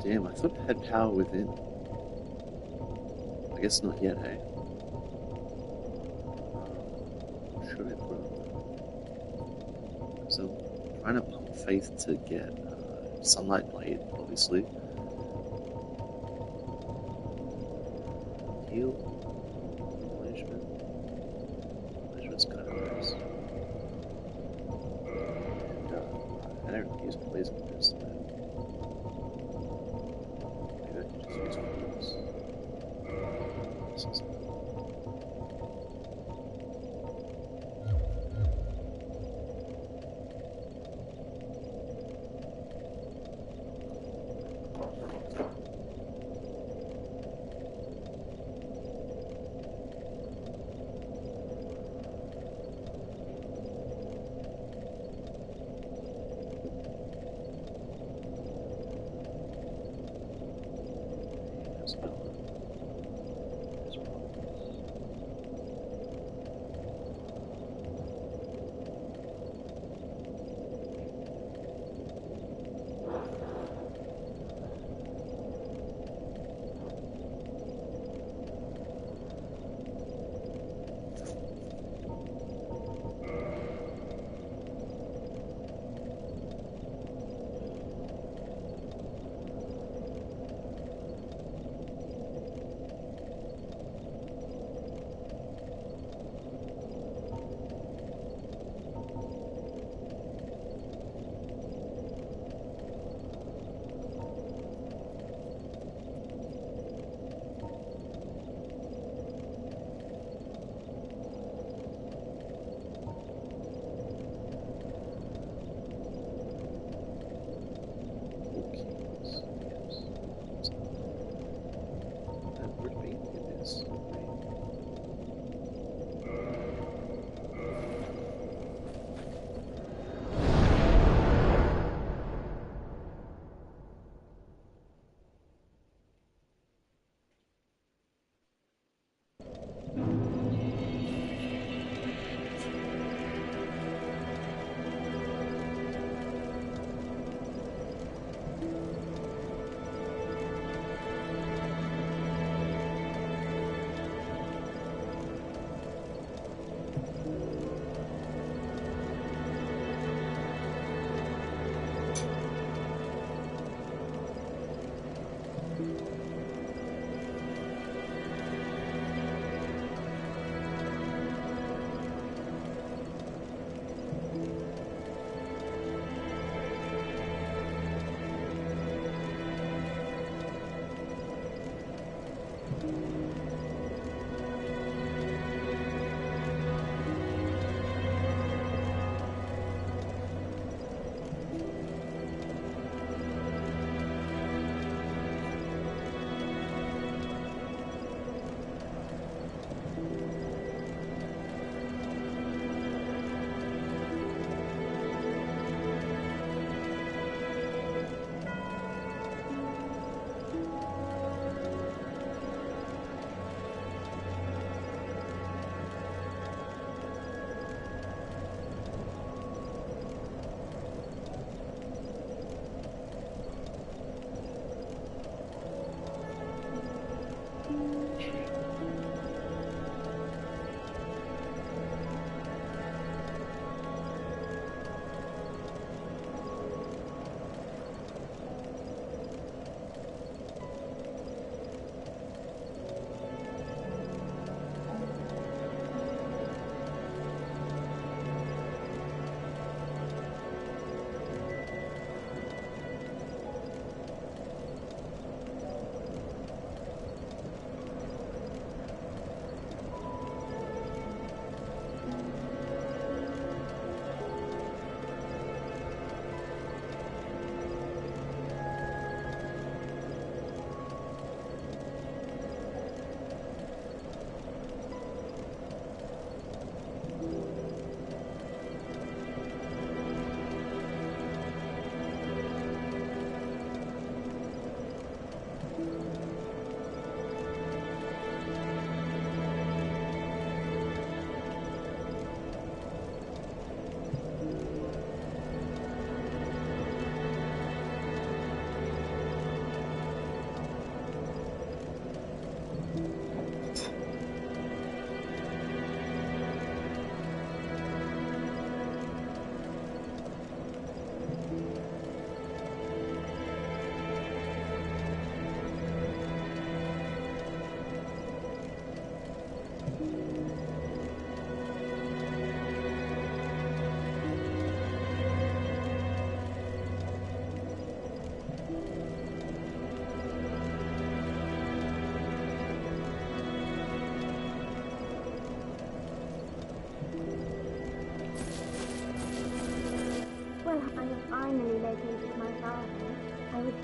Damn, I thought it had power within. I guess not yet, hey? Should I put on? Because I'm trying to pump faith to get Sunlight Blade, obviously. Heal. Management. Management's kind of nice. And I don't use poison this time. Maybe I can just use poisons. This is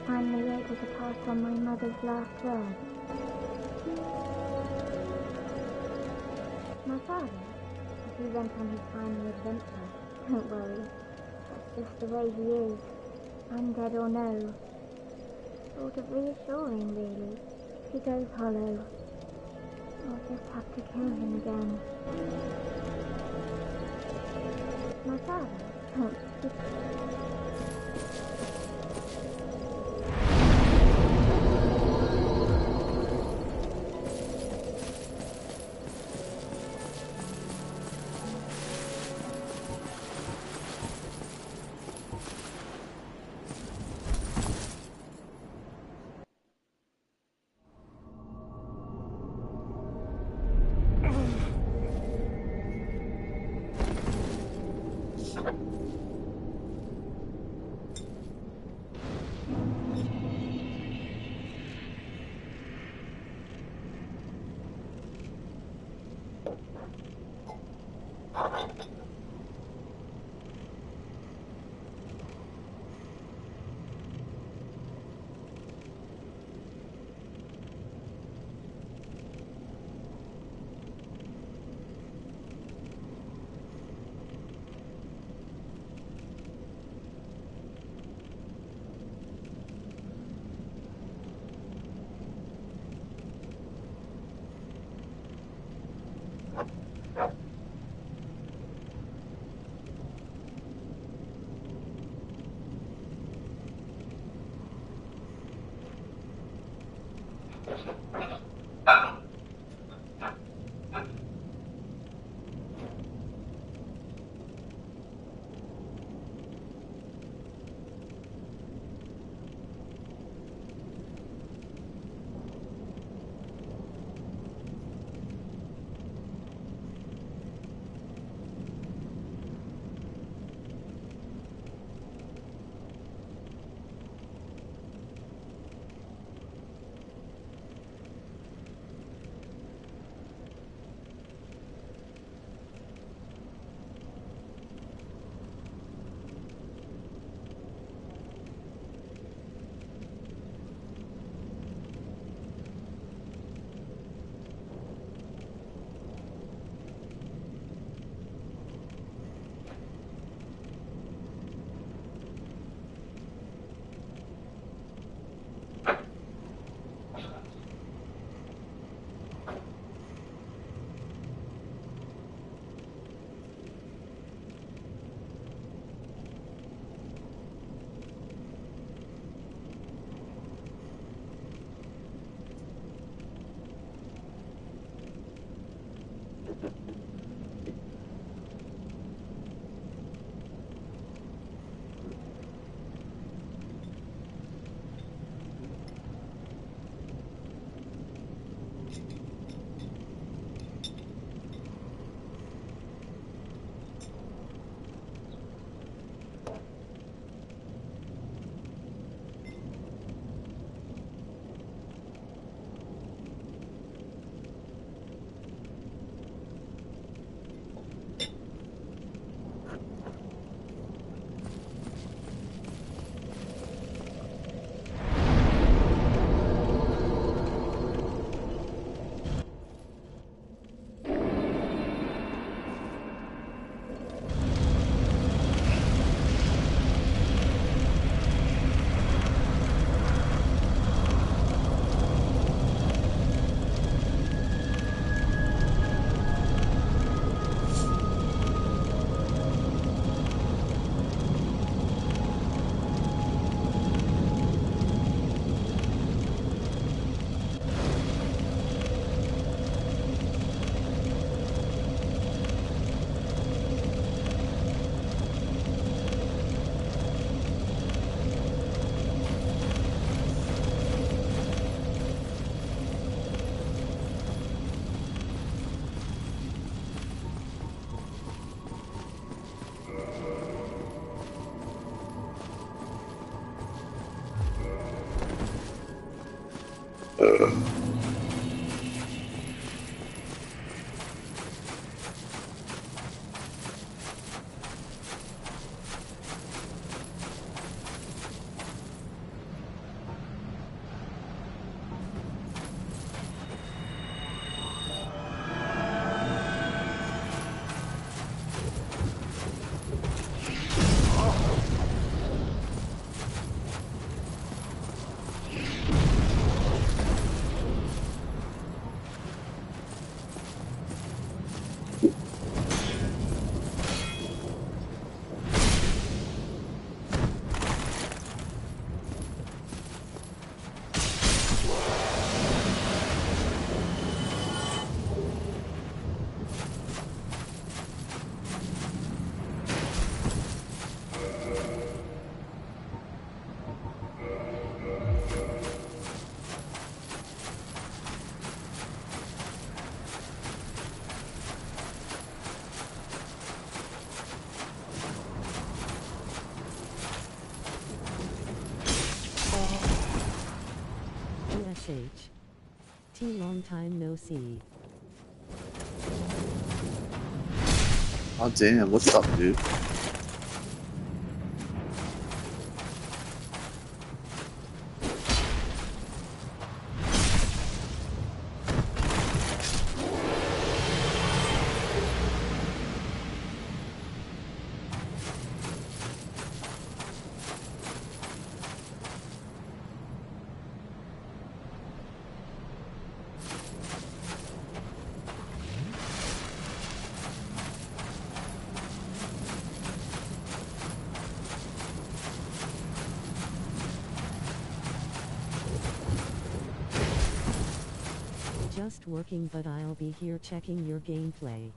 finally able to pass on my mother's last words. My father, he went on his final adventure. Don't worry, that's just the way he is, undead or no. Sort of reassuring, really. If he goes hollow, I'll just have to kill him again. My father, T long time no see. Oh damn, what's up, dude? Just working, but I'll be here checking your gameplay.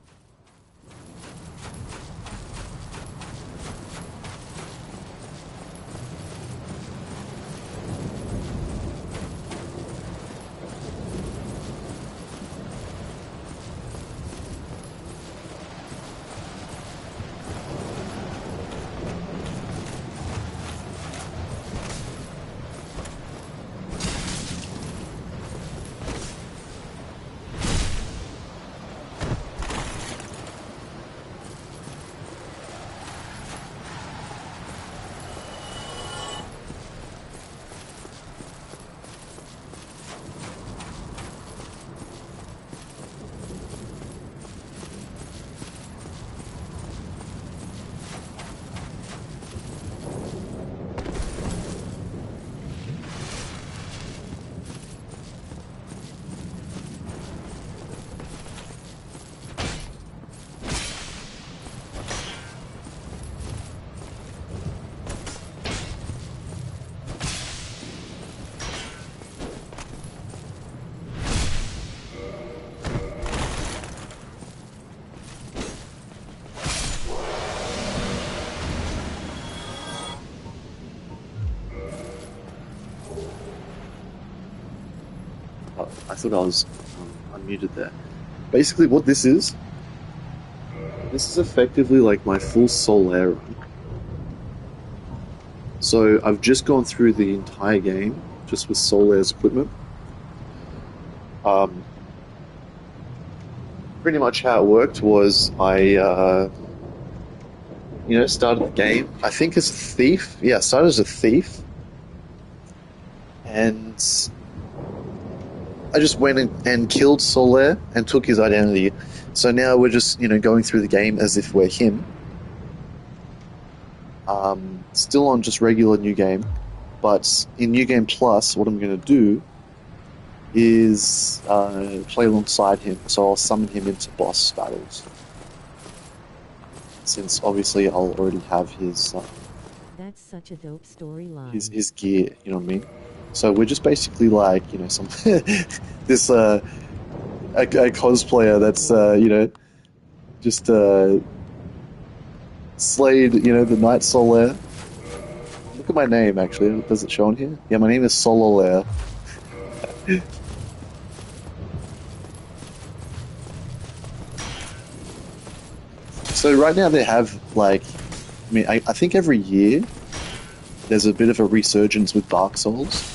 I thought I was unmuted there. Basically, what this is effectively like my full Solaire run. So I've just gone through the entire game just with Solaire's equipment. Pretty much how it worked was I, started the game. I think as a thief. Yeah, I started as a thief, and I just went and killed Solaire and took his identity. So now we're just, going through the game as if we're him. Still on just regular New Game. But in New Game Plus, what I'm going to do is play alongside him. So I'll summon him into boss battles. Since obviously I'll already have his... That's such a dope storyline. His gear, you know what I mean? So we're just basically like, some this a cosplayer that's just slayed, the Knight Solaire. Look at my name actually. Does it show on here? Yeah, my name is Solaire. So right now they have I think every year there's a bit of a resurgence with Dark Souls.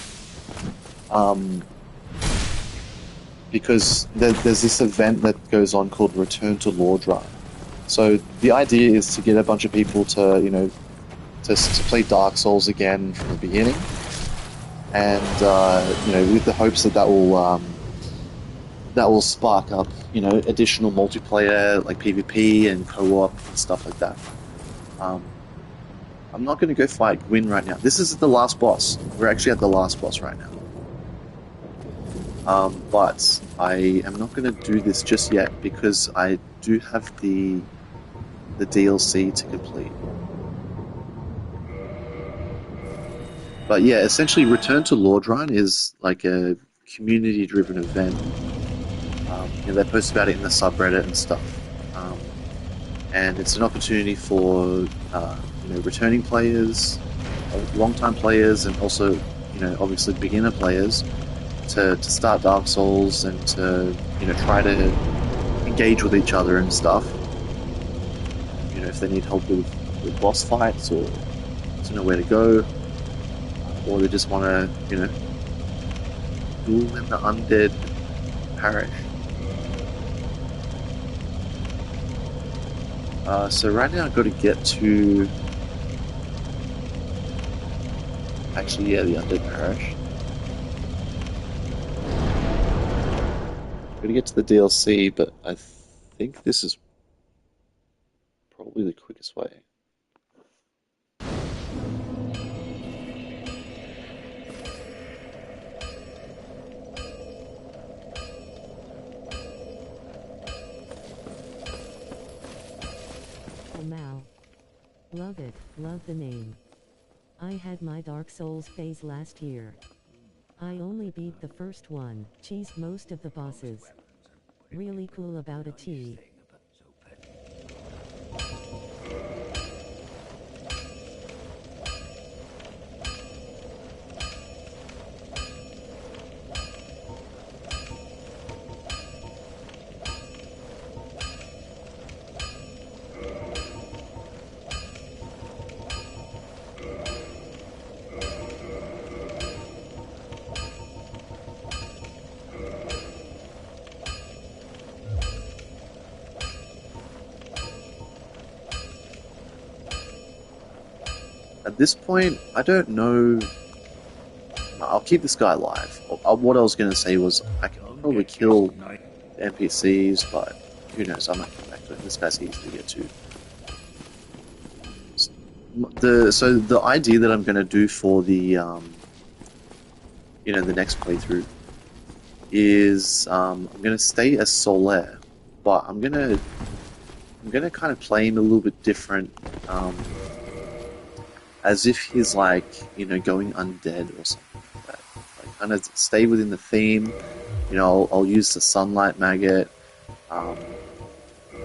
Because there's this event that goes on called Return to Lordran. So the idea is to get a bunch of people to, to play Dark Souls again from the beginning, and with the hopes that will spark up, additional multiplayer like PvP and co-op and stuff like that. I'm not going to go fight Gwyn right now. This is the last boss. We're actually at the last boss right now. But I am not going to do this just yet because I do have the DLC to complete. But yeah, essentially Return to Lordran is like a community-driven event. They post about it in the subreddit and stuff. And it's an opportunity for returning players, long-time players, and also obviously beginner players to start Dark Souls and to try to engage with each other and stuff. If they need help with boss fights or to know where to go, or they just want to school in the undead parish. So right now I've got to get to, actually, yeah, the undead parish. Got to get to the DLC, but I think this is probably the quickest way. Oh Mal. Love it, love the name. I had my Dark Souls phase last year. I only beat the first one, cheesed most of the bosses. Really cool about a T. At this point, I don't know. I'll keep this guy alive. What I was going to say was I can probably kill NPCs, but who knows? I might come back to it. This guy's easy to get to. So the idea that I'm going to do for the the next playthrough is I'm going to stay as Solaire, but I'm gonna kind of play him a little bit different, as if he's like going undead or something like that. Like kind of stay within the theme. I'll use the sunlight maggot. Um,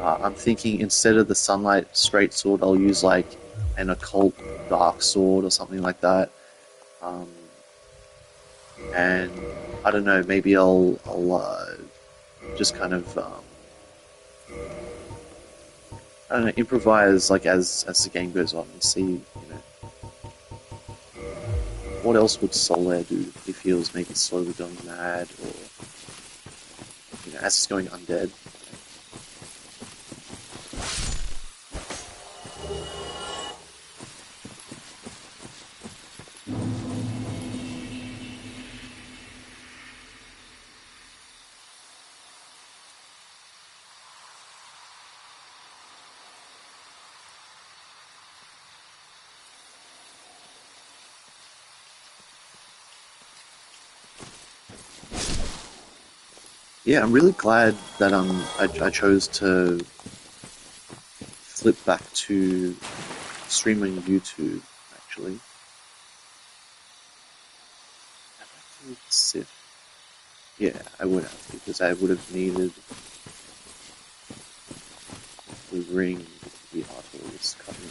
I'm thinking instead of the sunlight straight sword, I'll use like an occult dark sword or something like that. Um, and I don't know, maybe I'll just kind of I don't know, improvise like as the game goes on and see what else would Solaire do if he was maybe slowly going mad or as he's going undead. Yeah, I'm really glad that I chose to flip back to streaming YouTube. Actually, I'd like to sit. Yeah, I would have because I would have needed the ring to be arteries cutting.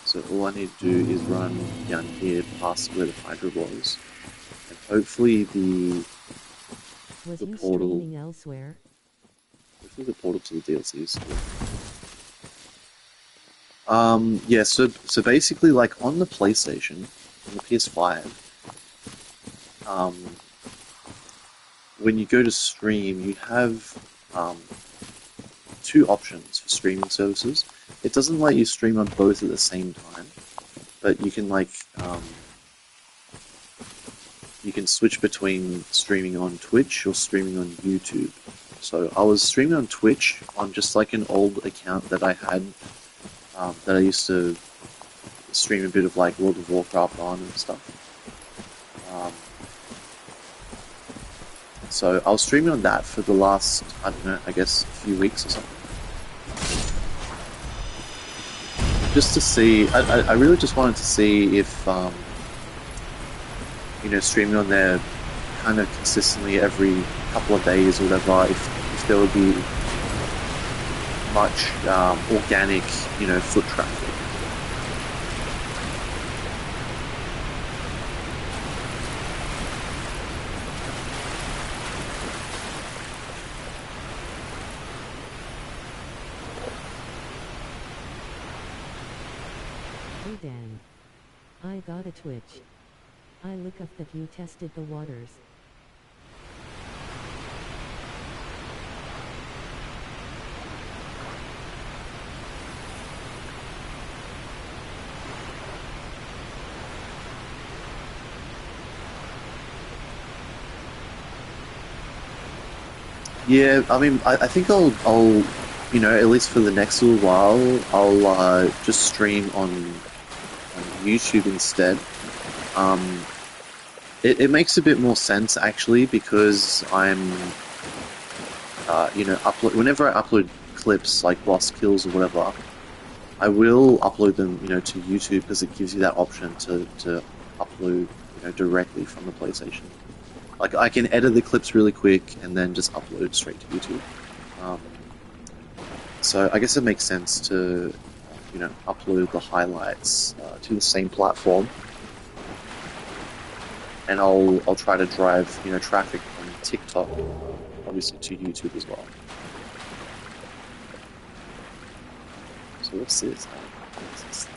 So all I need to do is run down here past where the Hydra was, and hopefully Was the you portal. streaming elsewhere? Hopefully the portal to the DLCs. Yeah. So basically, like on the PlayStation, on the PS5, when you go to stream, you have two options for streaming services. It doesn't let you stream on both at the same time, but you can you can switch between streaming on Twitch or streaming on YouTube. So I was streaming on Twitch on just like an old account that I had, that I used to stream a bit of like World of Warcraft on and stuff. So I was streaming on that for the last, I don't know, I guess a few weeks or something. Just to see, I really just wanted to see if, streaming on there kind of consistently every couple of days or whatever, if there would be much organic, foot traffic. Oh Dan. I got a twitch. I look up that you tested the waters. Yeah, I mean, I think I'll, you know, at least for the next little while, I'll just stream on YouTube instead. Um, it makes a bit more sense actually because you know, upload whenever I upload clips like boss kills or whatever, I will upload them, you know, to YouTube because it gives you that option to upload, you know, directly from the PlayStation. Like I can edit the clips really quick and then just upload straight to YouTube. Um, so I guess it makes sense to, you know, upload the highlights to the same platform, and I'll try to drive, you know, traffic from TikTok, obviously, to YouTube as well. So what's this? What's this?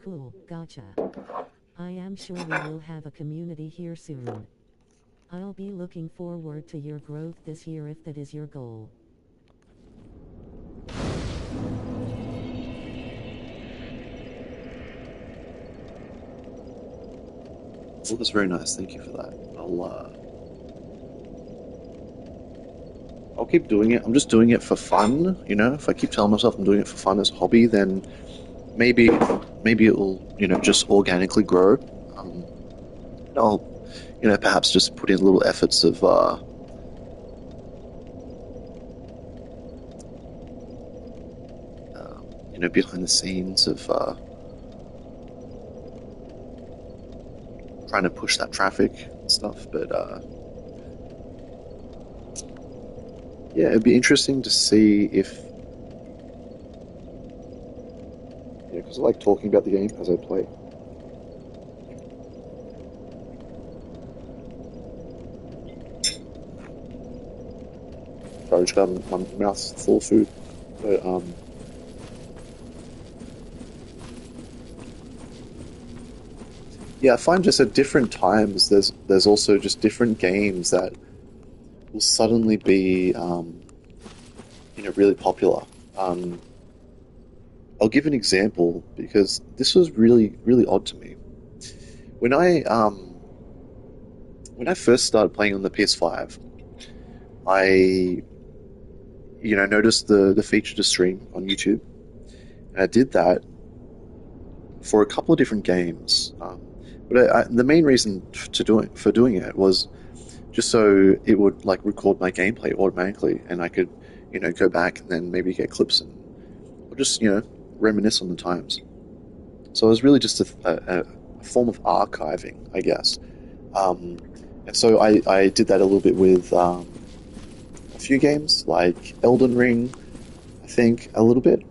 Cool, gotcha. I am sure we will have a community here soon. I'll be looking forward to your growth this year if that is your goal. Oh, that's very nice. Thank you for that. I'll keep doing it. I'm just doing it for fun, you know. If I keep telling myself I'm doing it for fun as a hobby, then maybe it will, you know, just organically grow. Um, I'll, you know, perhaps just put in little efforts of, you know, behind the scenes of trying to push that traffic and stuff. But yeah, it'd be interesting to see if, yeah, because I like talking about the game as I play. Sorry, I just got my mouth full of food. But yeah, I find just at different times there's also just different games that will suddenly be you know, really popular. Um, I'll give an example because this was really odd to me when I first started playing on the PS5. I, you know, noticed the feature to stream on YouTube, and I did that for a couple of different games. But the main reason for doing it was just so it would like record my gameplay automatically, and I could, you know, go back and then maybe get clips and or just, you know, reminisce on the times. So it was really just a form of archiving, I guess. And so I did that a little bit with a few games like Elden Ring, I think a little bit.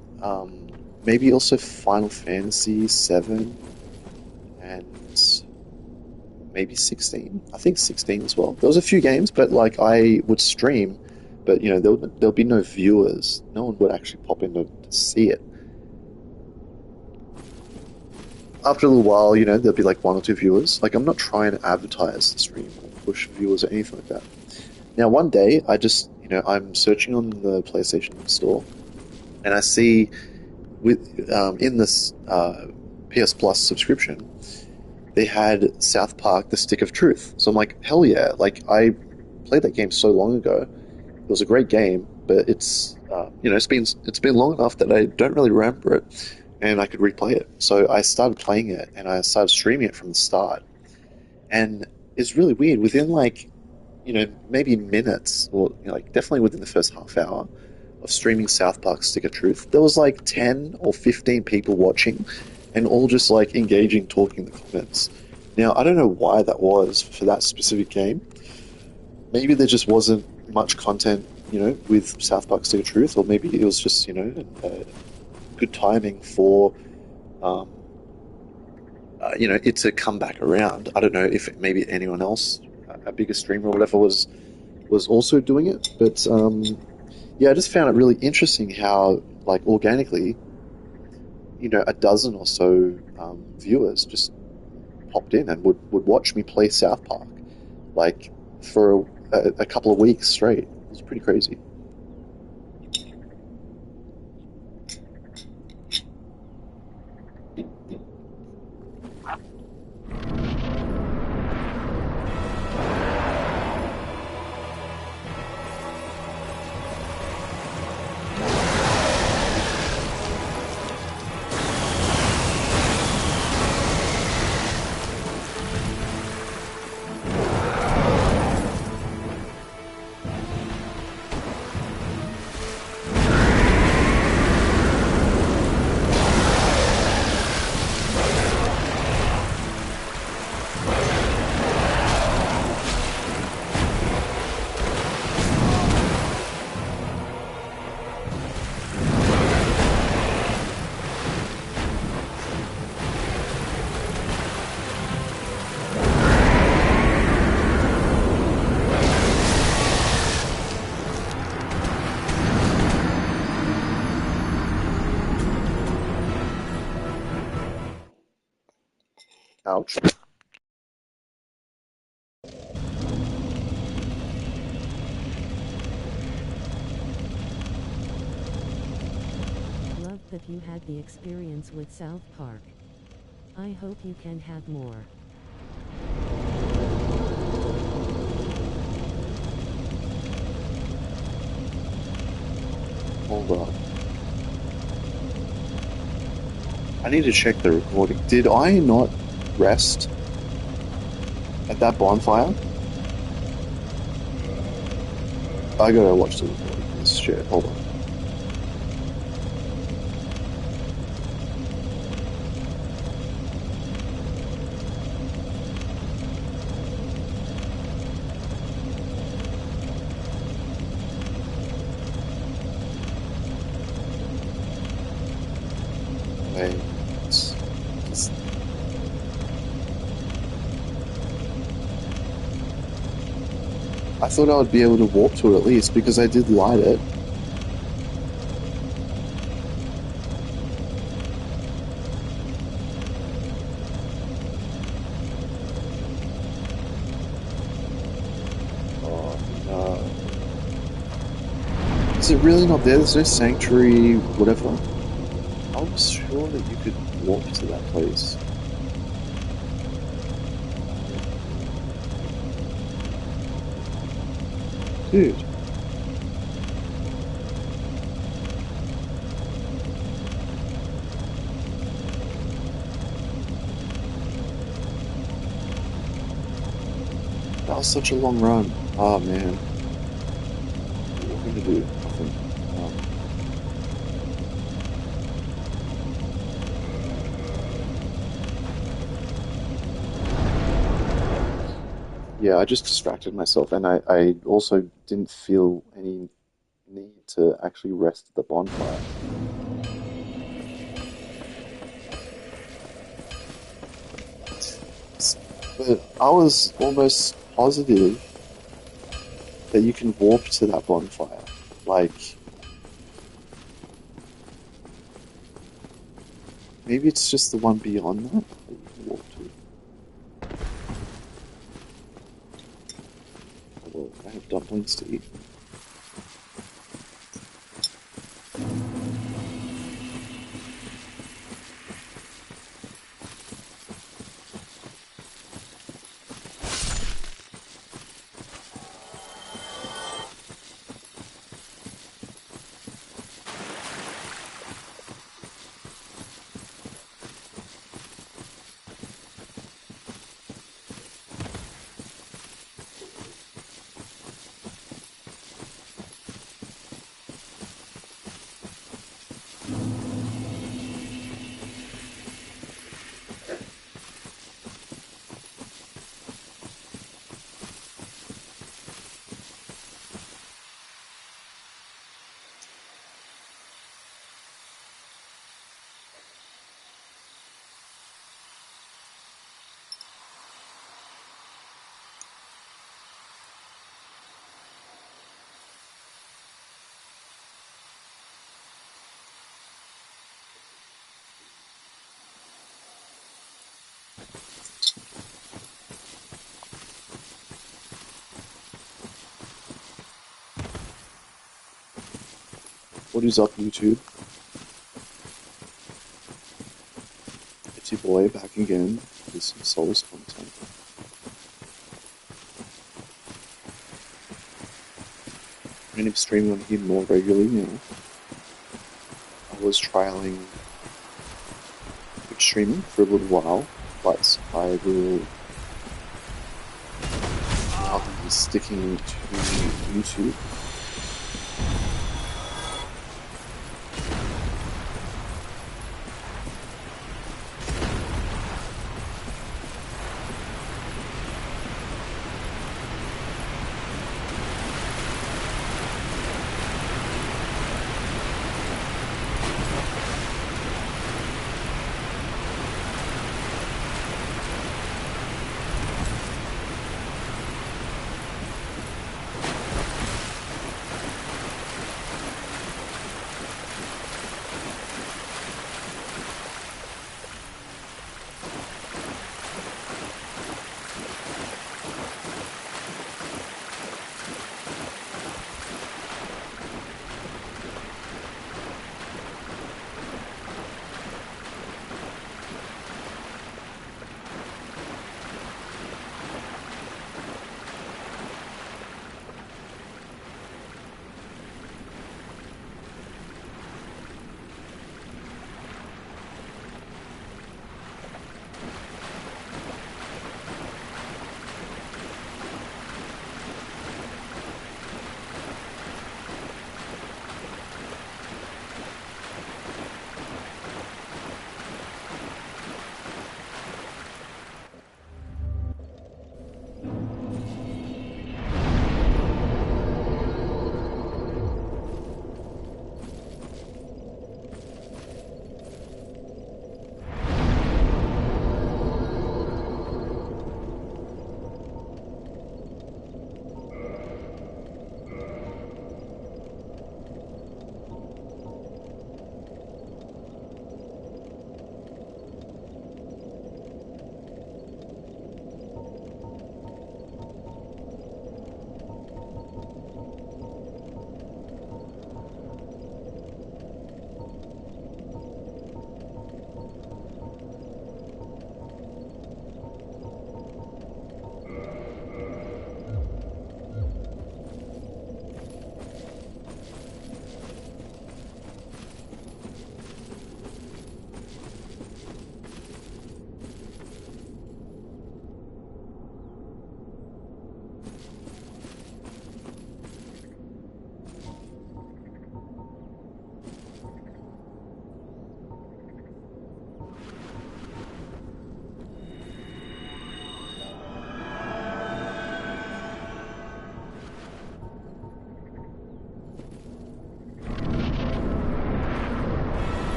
Maybe also Final Fantasy 7 and maybe 16. I think 16 as well. There was a few games, but like I would stream, but you know there'll be no viewers. No one would actually pop in to see it. After a little while, you know, there'll be like one or two viewers. Like I'm not trying to advertise the stream or push viewers or anything like that. Now one day I just, you know, I'm searching on the PlayStation Store and I see with in this PS Plus subscription they had South Park: The Stick of Truth. So I'm like, hell yeah! Like I played that game so long ago. It was a great game, but it's you know, it's been long enough that I don't really remember it, and I could replay it. So I started playing it, and I started streaming it from the start. And it's really weird. Within like, you know, maybe minutes, or you know, like definitely within the first half hour of streaming South Park: Stick of Truth, there was like 10 or 15 people watching, and all just like engaging, talking in the comments. Now, I don't know why that was for that specific game. Maybe there just wasn't much content, with South Park Stick of Truth, or maybe it was just, good timing for, um, it to come back around. I don't know if maybe anyone else, a bigger streamer or whatever, was also doing it, but yeah, I just found it really interesting how, like, organically, a dozen or so viewers just popped in and would watch me play South Park, like, for a couple of weeks straight. It was pretty crazy. Ouch. Love that you had the experience with South Park. I hope you can have more. Hold on. I need to check the recording. Did I not rest at that bonfire? I gotta watch the recording of this shit. Hold on. Wait. It's- I thought I would be able to warp to it at least because I did light it. Oh no. Is it really not there? There's no sanctuary, whatever. I was sure that you could walk to that place. Dude. That was such a long run. Oh man. What are we gonna do? Nothing. Um, yeah, I just distracted myself, and I also didn't feel any need to actually rest at the bonfire. But I was almost positive that you can warp to that bonfire. Like, maybe it's just the one beyond that you can walk to. Although I have dumplings to eat. What is up, YouTube? It's your boy back again with some Souls content. I'm going to be streaming on here more regularly now. I was trialing Twitch streaming for a little while, but I will now be sticking to YouTube.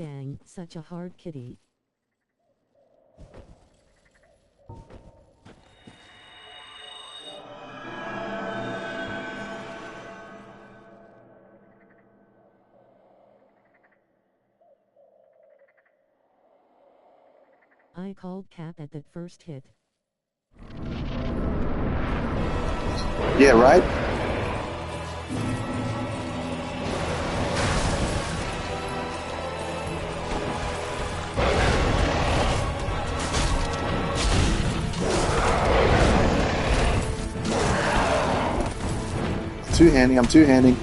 dang, such a hard kitty. I called cap at that first hit. Yeah, right? Two-handing, I'm two-handing.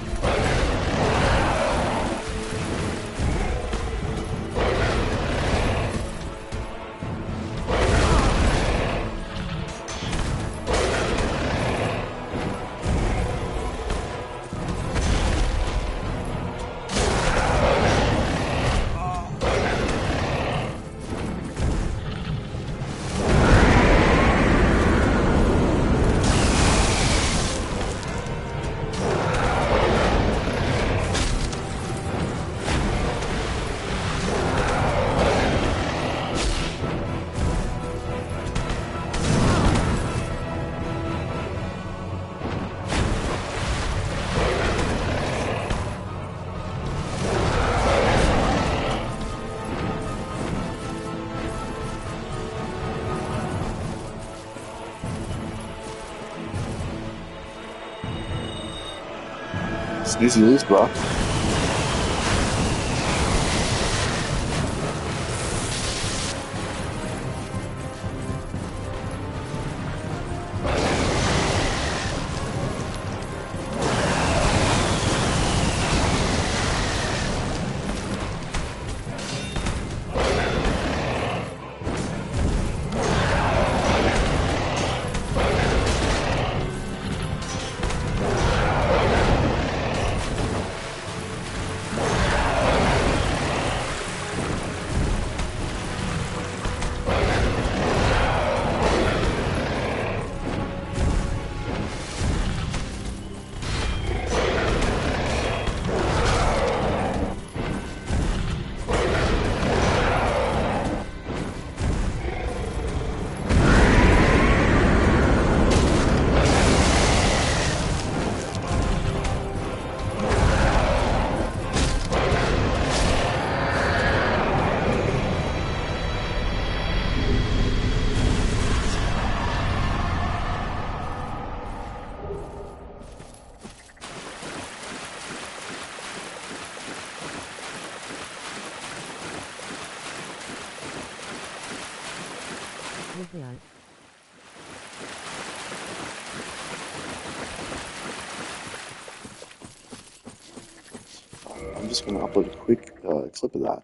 Snoozy lose, bro. With that. I'm just going to upload a quick clip of that.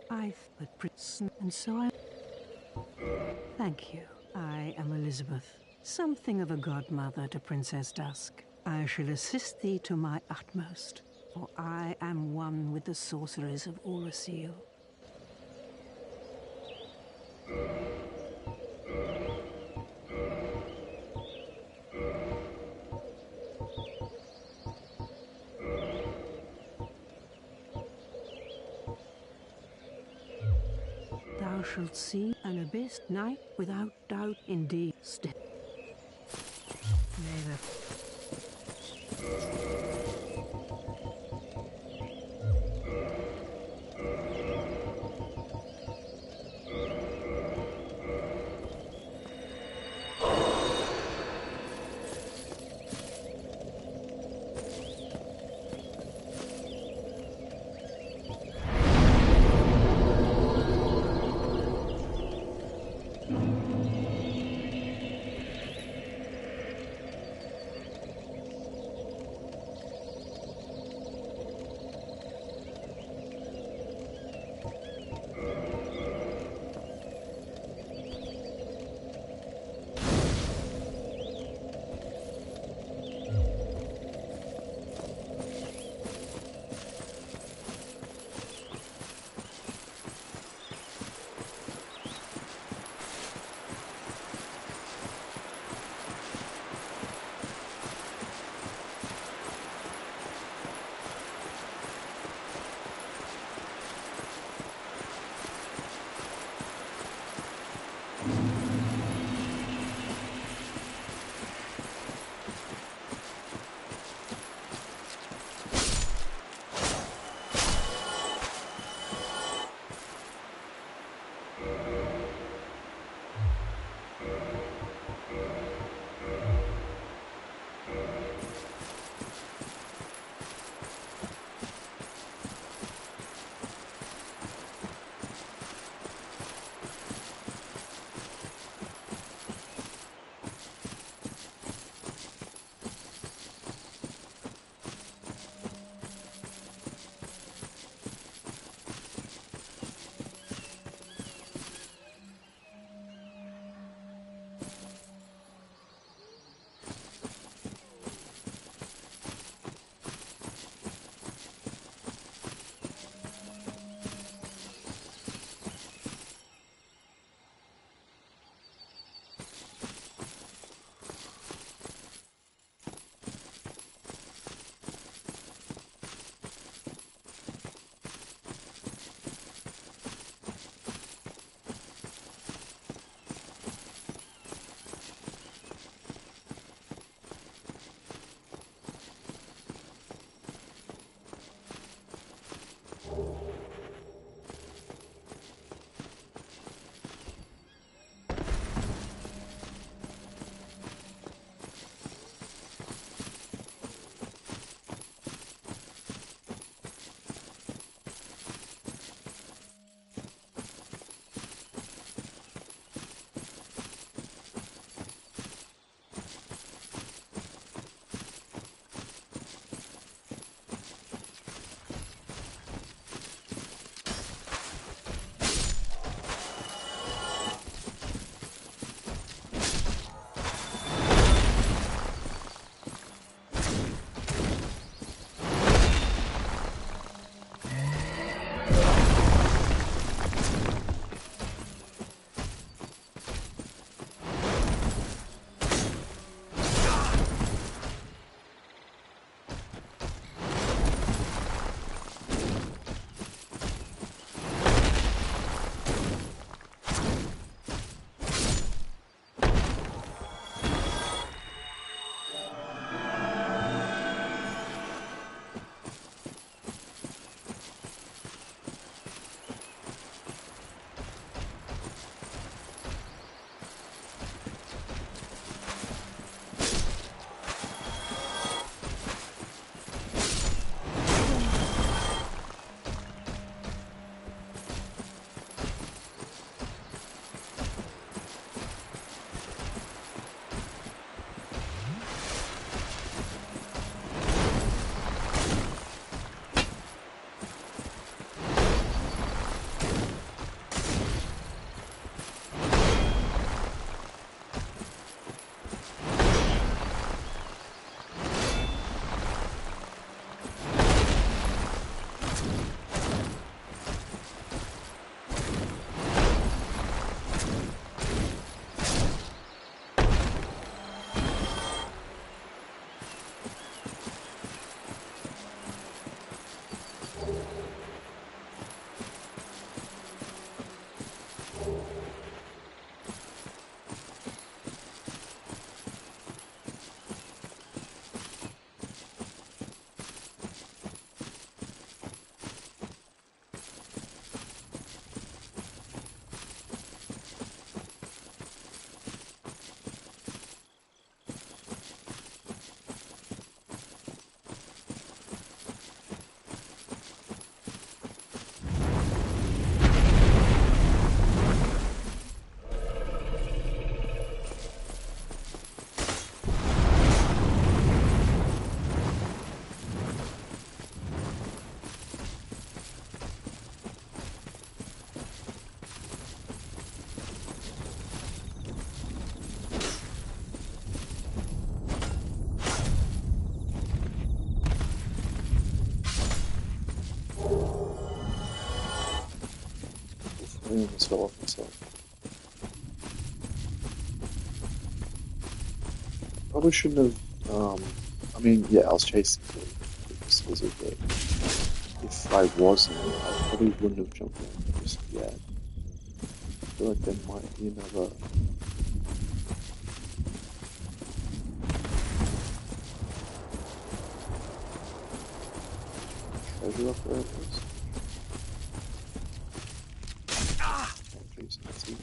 I've but Prince, and so I. Thank you. I am Elizabeth, something of a godmother to Princess Dusk. I shall assist thee to my utmost, for I am one with the sorceries of Orasil. Thou shalt see an abyss night without doubt indeed. May the I almost fell off myself. Probably shouldn't have. I mean, yeah, I was chasing this lizard, but if I wasn't, I probably wouldn't have jumped on just yet. I feel like there might be another. Treasure up there, I guess. Oh, jeez, that's it.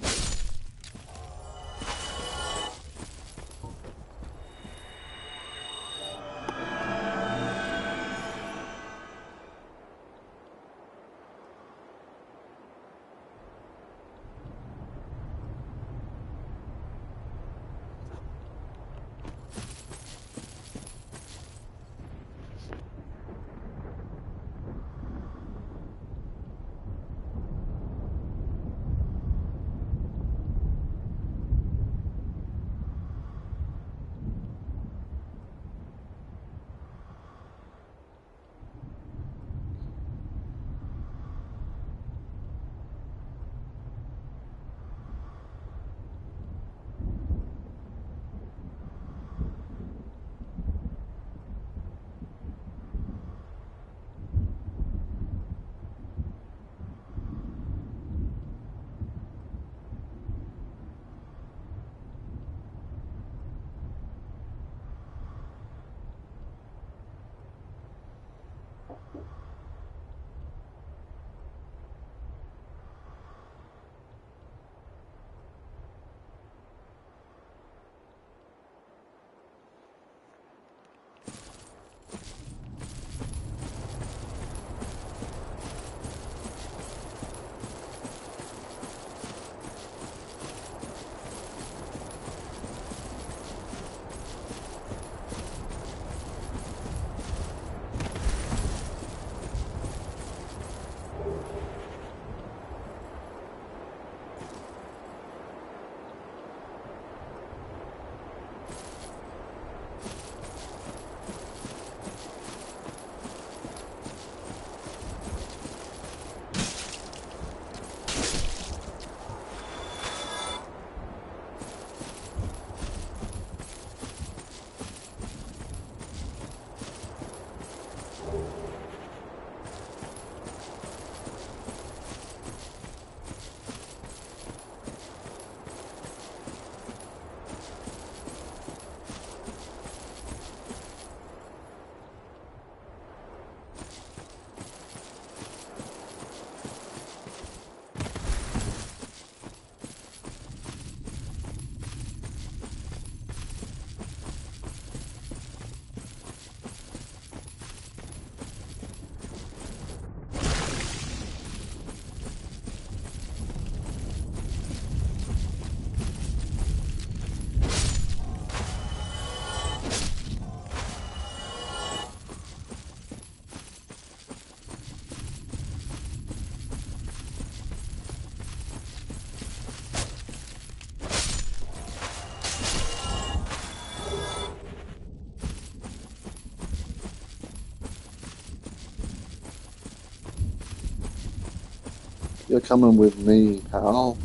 You're coming with me, pal.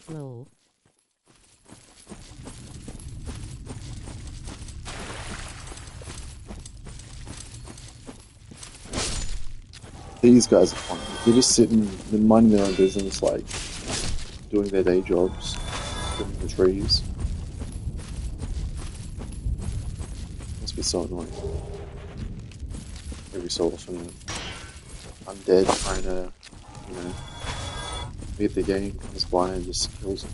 Lol. These guys are fun. They're just sitting, they're minding their own business, like doing their day jobs, trimming the trees. Must be so annoying. Every so often, I'm dead trying to, you know, beat the game, comes by and just kills them.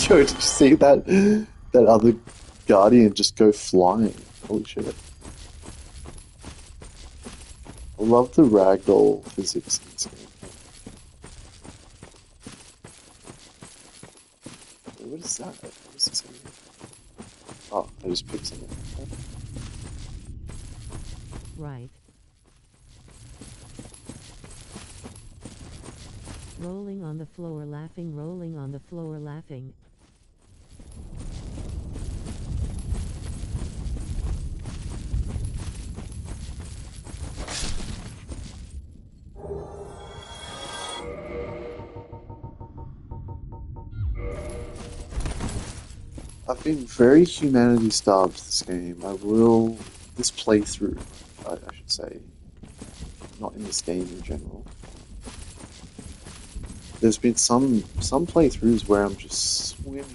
Joe, did you see that other Guardian just go flying? Holy shit. I love the ragdoll physics in this game. Wait, what is that? What is this game? Oh, I just picked something. Right. Rolling on the floor laughing, rolling on the floor laughing. I've been very humanity starved this game. This playthrough, I should say, not in this game in general. There's been some playthroughs where I'm just swimming.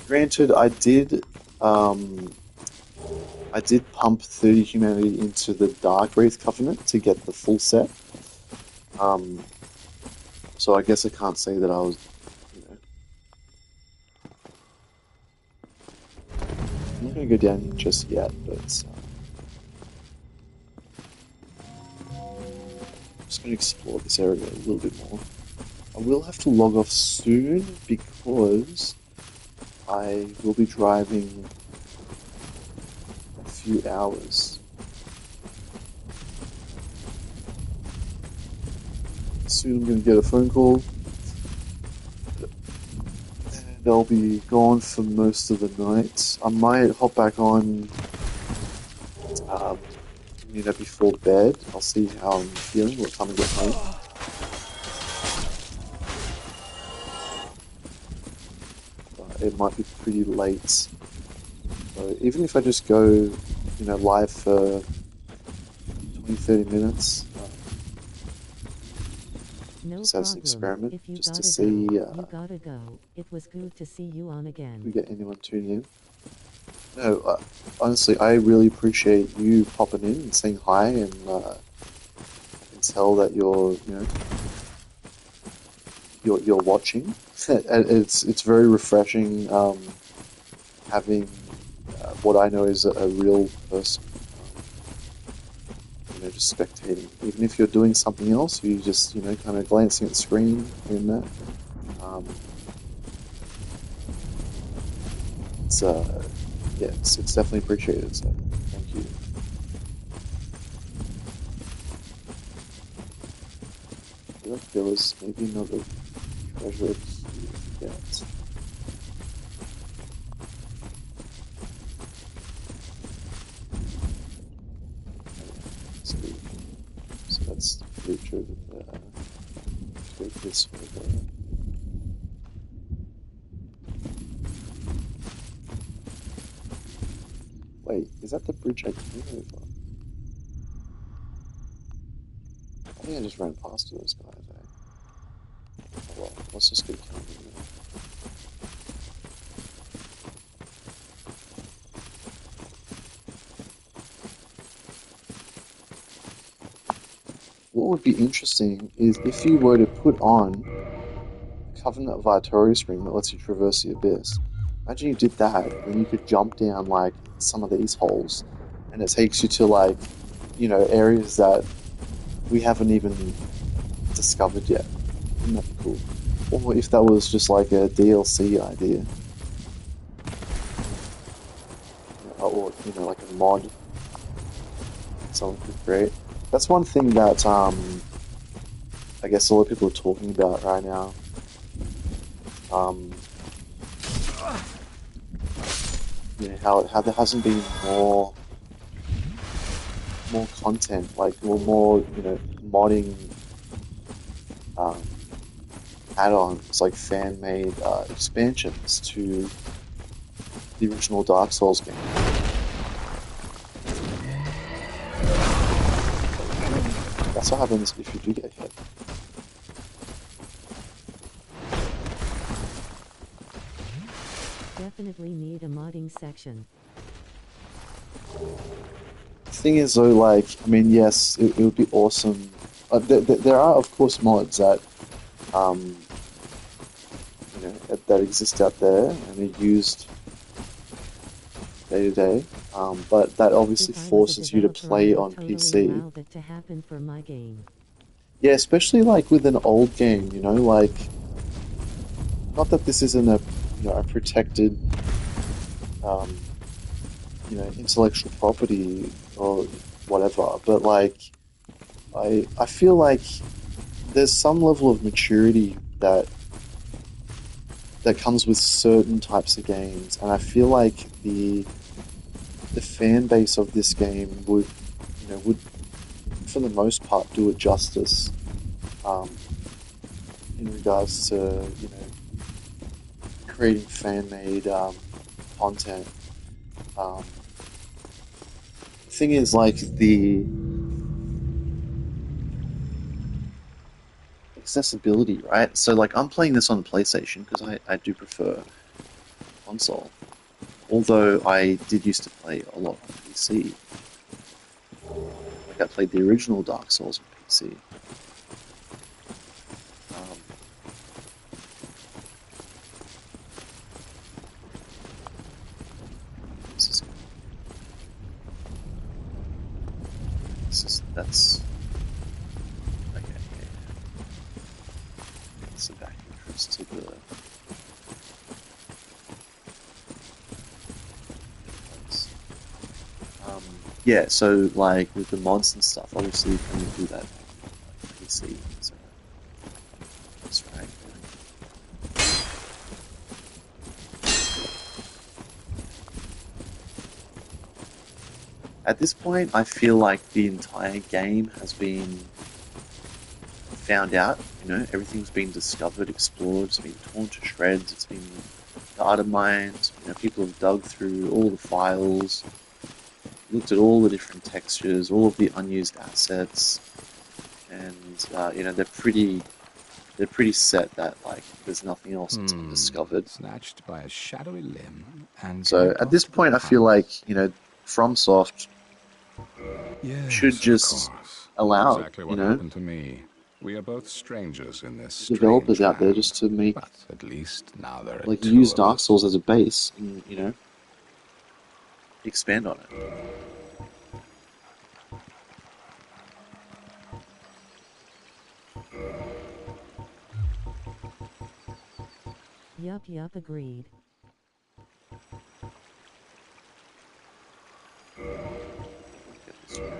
Granted, I did pump 30 humanity into the Dark Wraith Covenant to get the full set. So I guess I can't say that I was, I'm not going to go down here just yet, but I'm just going to explore this area a little bit more. I will have to log off soon because I will be driving a few hours. Soon I'm going to get a phone call. And I'll be gone for most of the night. I might hop back on, before bed. I'll see how I'm feeling, what time I get home. It might be pretty late. So even if I just go, live for 20-30 minutes, No just as an problem. experiment, If you just to gotta see go, you gotta go. It was good to see you on if we again. get anyone tuning in. No, honestly, I really appreciate you popping in and saying hi, and I can tell that you're watching. It's very refreshing having what I know is a real person, just spectating. Even if you're doing something else, you just kind of glancing at the screen and that. It's definitely appreciated. So thank you. I feel like there was maybe another treasure to get. So that's the future of go this way there. Wait, is that the bridge I came over? I think I just ran past those guys, eh? Oh well, let's just keep counting now. What would be interesting is if you were to put on Covenant of Artorias ring that lets you traverse the abyss. Imagine you did that, and you could jump down like some of these holes, and it takes you to areas that we haven't even discovered yet. Wouldn't that be cool? Or if that was just like a DLC idea, or like a mod someone could create. That's one thing that I guess a lot of people are talking about right now. How there hasn't been more content, more modding add-ons, like fan-made expansions to the original Dark Souls game. That's what happens if you do get hit. Definitely need a modding section. The thing is though, yes, it would be awesome. There are of course mods that that exist out there and are used day to day. But that obviously If I was a forces you to developer, I play would on totally PC. allow that to happen for my game. Yeah, especially like with an old game, like not that this isn't a protected um, intellectual property or whatever, but like I feel like there's some level of maturity that comes with certain types of games, and I feel like the fan base of this game would for the most part do it justice, um, in regards to creating fan made content. Um, the thing is, like, the accessibility, right? So like I'm playing this on PlayStation because I do prefer console. Although I did used to play a lot on PC. Like I played the original Dark Souls on PC. Um, this is, that's okay. It's a back entrance to the place. Yeah, so like with the mods and stuff, obviously you can do that on like PC. So that's right. At this point, I feel like the entire game has been found out. Everything's been discovered, explored, it's been torn to shreds, it's been data mined. People have dug through all the files, looked at all the different textures, all of the unused assets, and they're pretty set that like there's nothing else that's been discovered. Snatched by a shadowy limb and So dragged at off this to the point, I feel like pines. FromSoft should Yes, of just course. allow Exactly what happened to me. We are both strangers in this developers strange out there land. just to make But at least now there are like two use of Dark us. Souls as a base and expand on it. Yup, agreed. Get this right.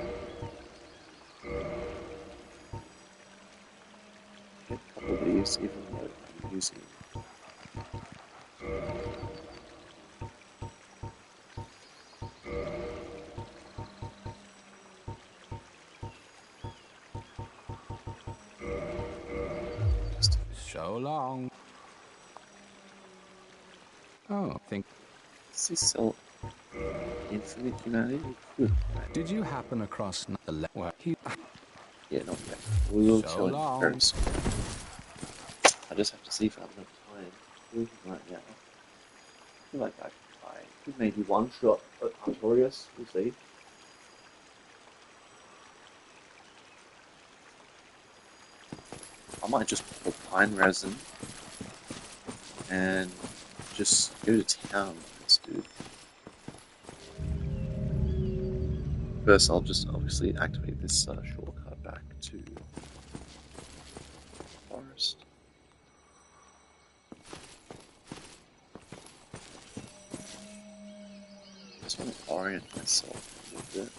Get a couple of these, even though I'm using. Just So long. Oh, think. does he sell infinite humanity? He could, right? Did you happen across the Yeah, not yet. We will So kill him long. very soon. I just have to see if I have enough time to kill him right now. I feel like I could maybe one shot at Artorias. We'll see. I might just pull pine resin and just go to town on this dude. First, I'll just obviously activate this shortcut back to the forest. I just want to orient myself a little bit.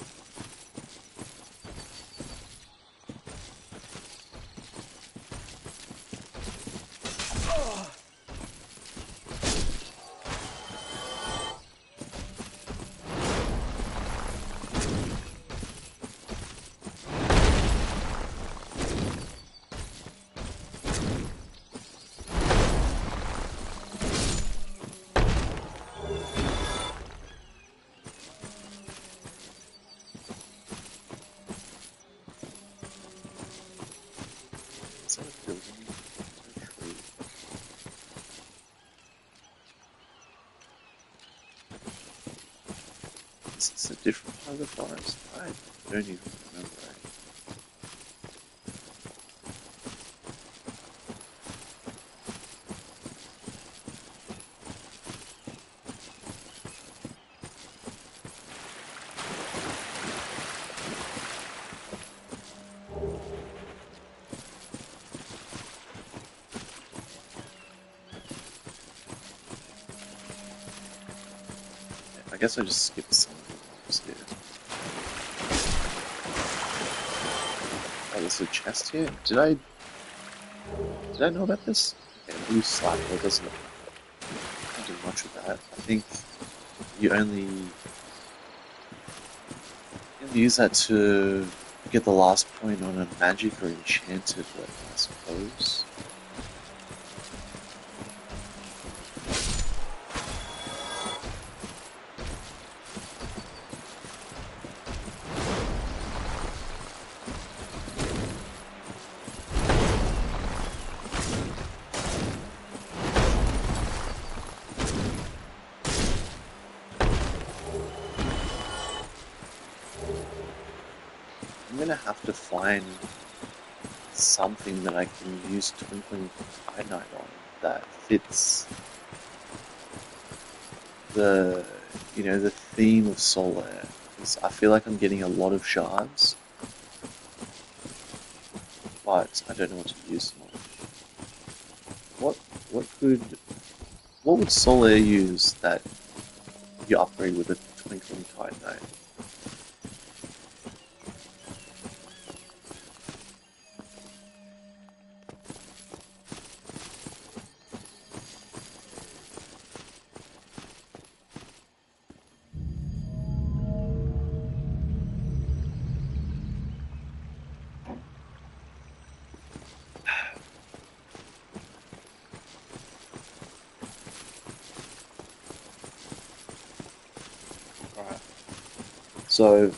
Is that a building? Is that a tree? Is this a different part of the forest? I don't even remember. I guess I just skipped some ones here. Oh, there's a chest here? Did I know about this? Okay, blue slide, that doesn't do much with that. I think you only use that to get the last point on a magic or enchanted weapon, I suppose. I'm gonna have to find something that I can use Twinkling Tide Night on that fits the the theme of Solaire. Because I feel like I'm getting a lot of shards, but I don't know what to use them on. What what would Solaire use that you upgrade with a Twinkling Tide Night? Alright. So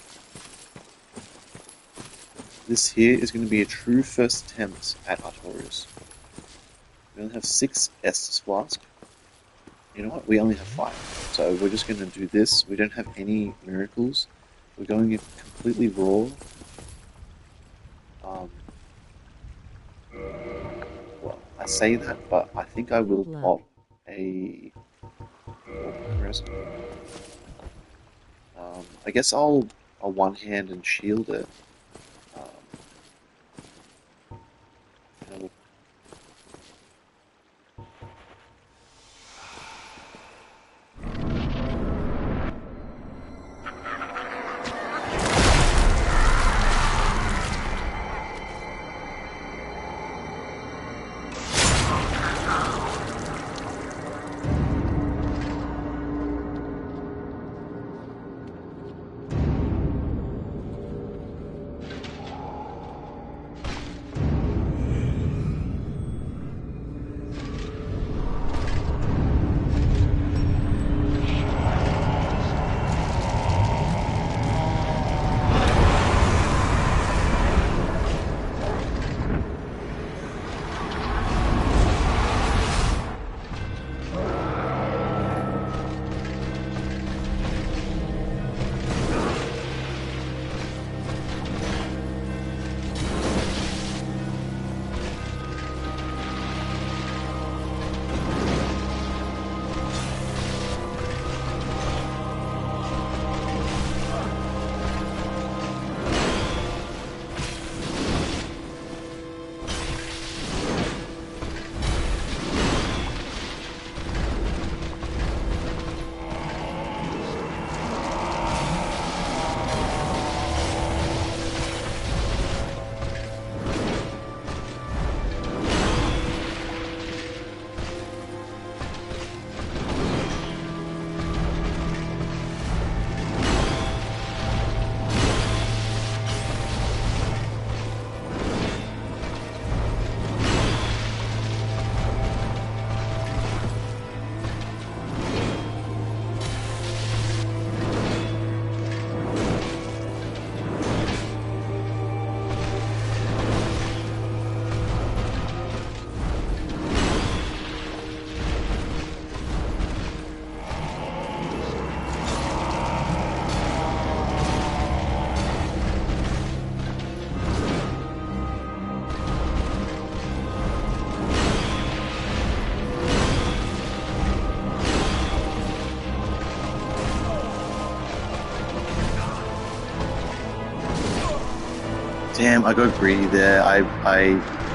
this here is going to be a true first attempt at Artorias. We only have 6 Estus Flask. You know what? We only have 5. So we're just going to do this. We don't have any miracles. We're going in completely raw. Well, I say that, but I think I will pop a... I guess I'll one-hand and shield it. And we'll Damn, I got greedy there. I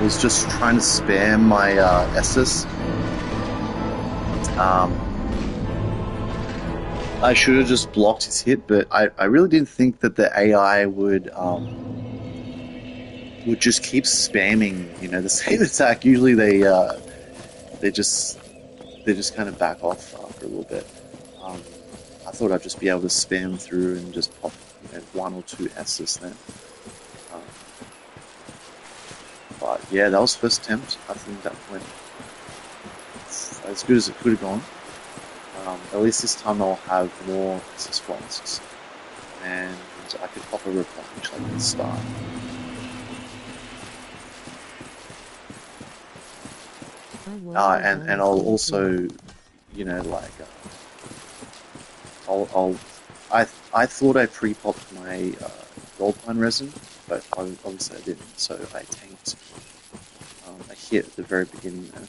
was just trying to spam my Estus. I should have just blocked his hit, but I really didn't think that the AI would just keep spamming, the same attack. Usually they just they just kind of back off after a little bit. Um, I thought I'd just be able to spam through and just pop, one or two S's then. Um, but yeah, that was first attempt. I think that went as good as it could have gone. At least this time I'll have more assist flasks, and I could pop a replenish like at the start. And I'll also, I'll I thought I pre-popped my gold pine resin, but obviously I didn't. So I tanked a hit at the very beginning there.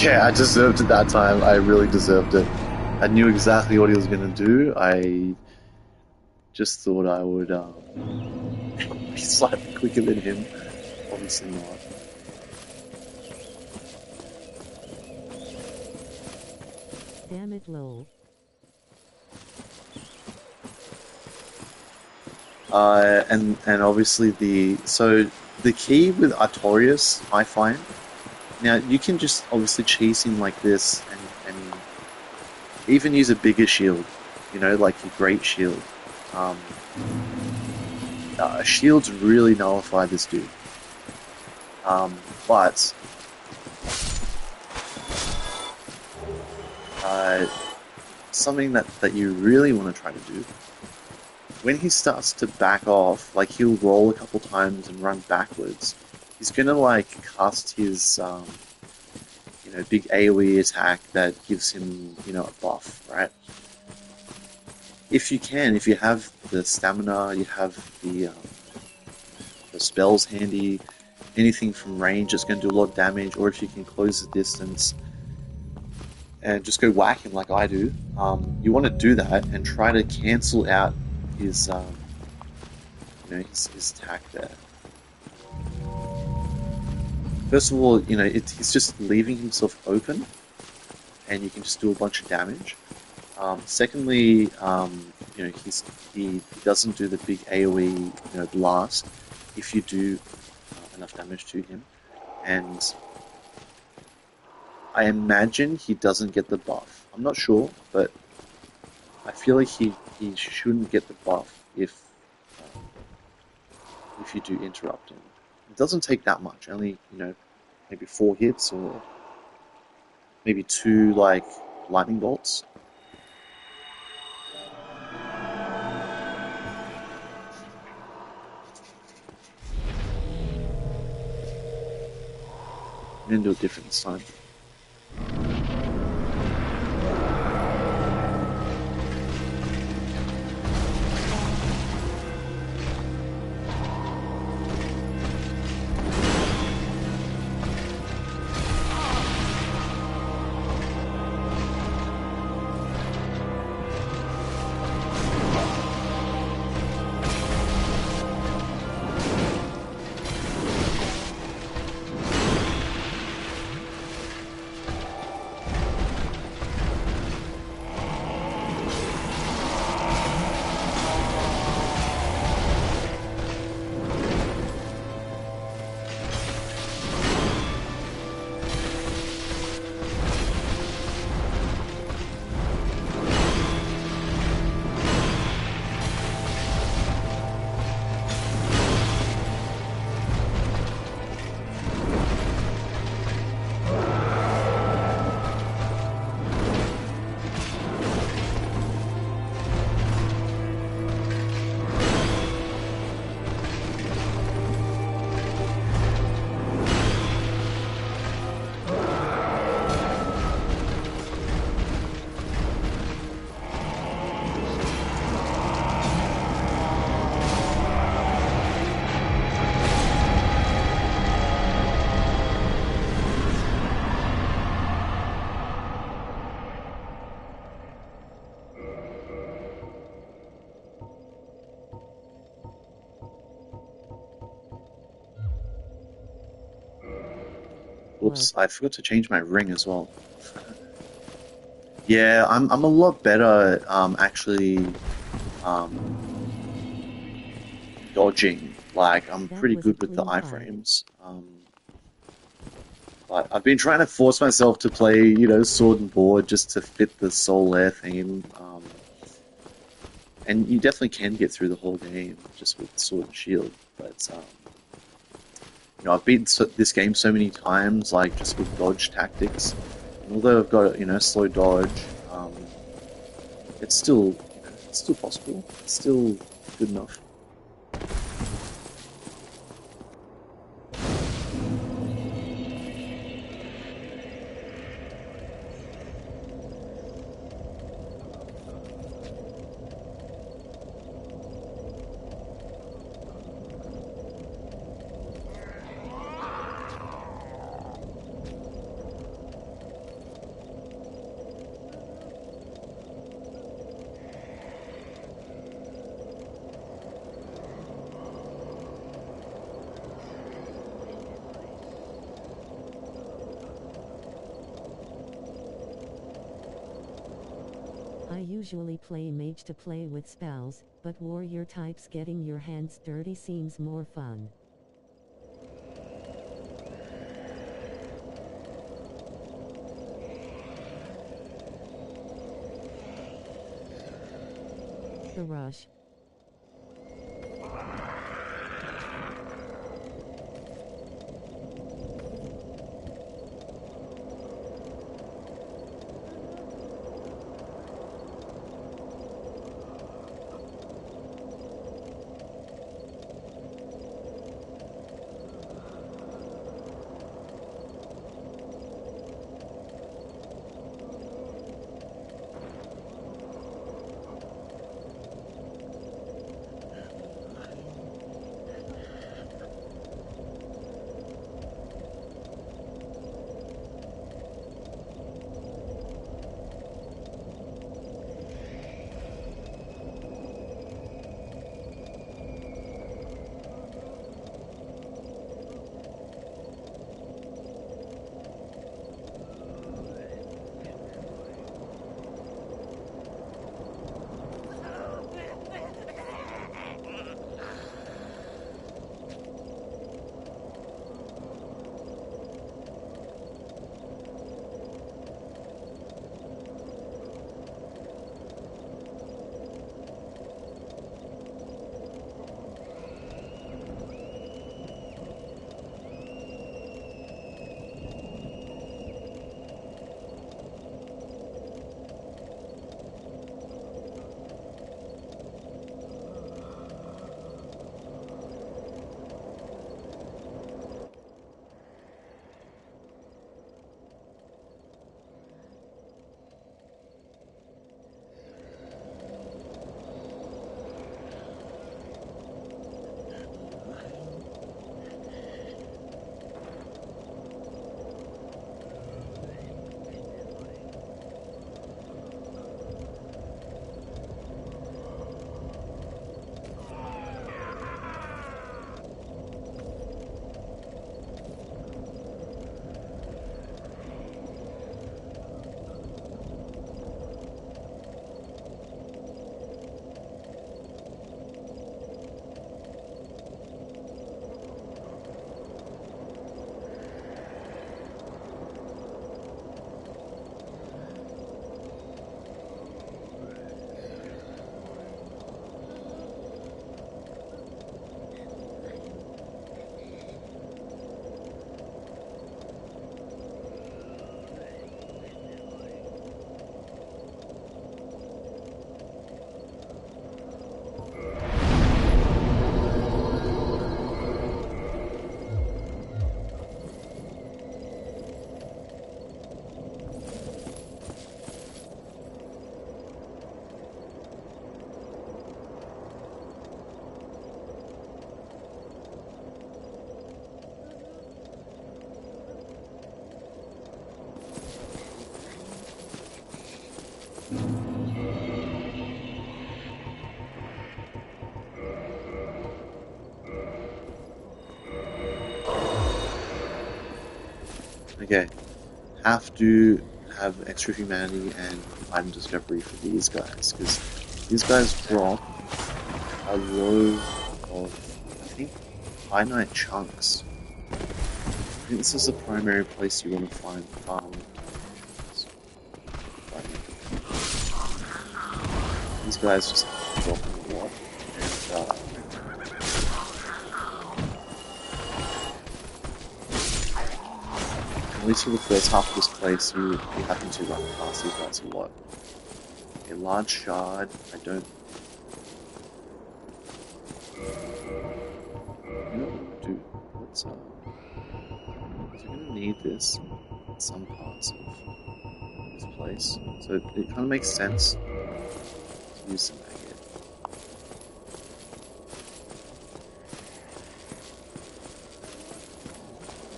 Yeah, I deserved it that time. I really deserved it. I knew exactly what he was going to do. I just thought I would be slightly quicker than him. Obviously not. Damn it, lol. And obviously the key with Artorias, I find, now you can just obviously cheese him like this and even use a bigger shield, like your great shield. Shields really nullify this dude. But something that you really want to try to do, when he starts to back off, like he'll roll a couple times and run backwards, he's gonna like cast his big AoE attack that gives him a buff, right? If you have the stamina, you have the spells handy, anything from range that's going to do a lot of damage, or if you can close the distance and just go whack him like I do, you want to do that and try to cancel out his his attack there. First of all, he's just leaving himself open, and you can just do a bunch of damage. Secondly, he doesn't do the big AoE blast if you do enough damage to him, and I imagine he doesn't get the buff. I'm not sure, but I feel like he shouldn't get the buff if you do interrupt him. It doesn't take that much, only maybe 4 hits or maybe 2 like lightning bolts. I'm gonna do it different this time. Whoops, I forgot to change my ring as well. Yeah, I'm a lot better actually dodging. Like I'm That pretty was a good with the clean fight. iframes. But I've been trying to force myself to play, you know, sword and board just to fit the Solaire theme. And you definitely can get through the whole game just with sword and shield. But you know, I've beaten this game so many times, like just with dodge tactics. And although I've got, you know, slow dodge, it's still, you know, it's still possible. It's still good enough. I usually play mage to play with spells, but warrior types getting your hands dirty seems more fun. The rush. Okay. Have to have extra humanity and item discovery for these guys, because these guys drop a load of, I think, finite chunks. I think this is the primary place you want to find these guys just drop a lot, and at least for the first half of this place, you happen to run past these guys a lot. A large shard, I don't. You know what I'm gonna do? Let's because we're gonna need this in some parts of this place, so it kind of makes sense to use some agate.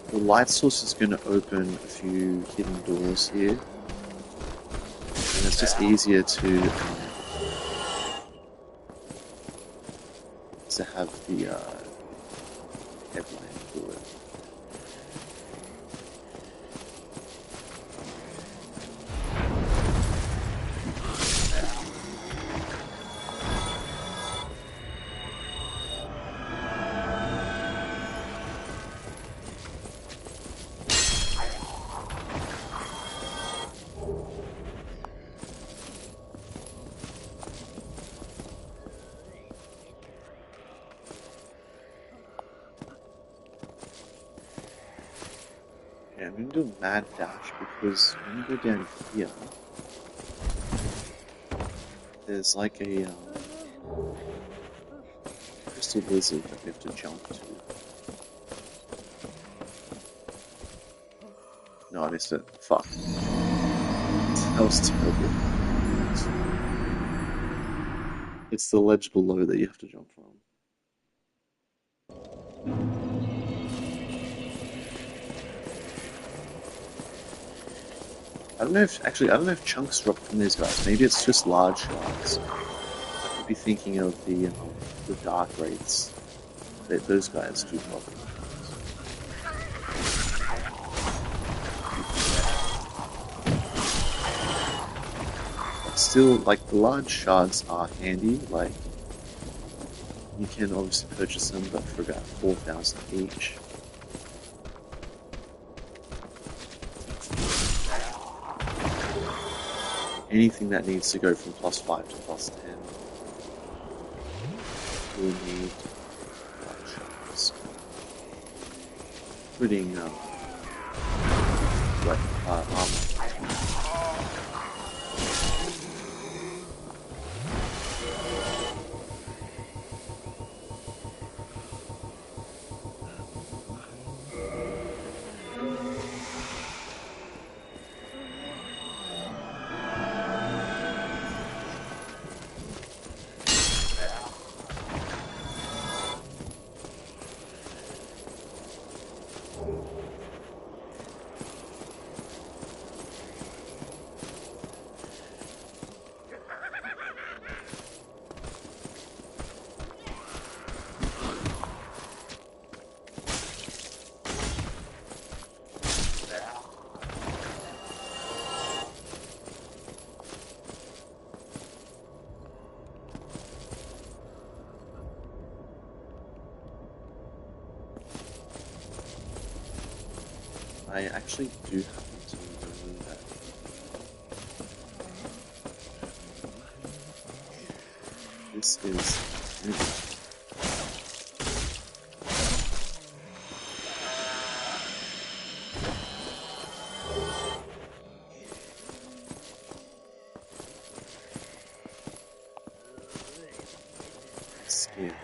The light source is going to open a few hidden doors here, and it's just easier to have the headline do it. Yeah, I'm going to do a mad dash because when you go down here, there's like a crystal lizard that we have to jump to. No, I missed it. Fuck. That was terrible. It's the ledge below that you have to jump from. I don't know if chunks drop from these guys. Maybe it's just large shards. I could be thinking of the dark wraiths. Those guys do drop. But still, like, the large shards are handy. Like, you can obviously purchase them, but for about 4,000 each. Anything that needs to go from +5 to +10 will need large shards, including armor. I actually do happen to know that this is skin.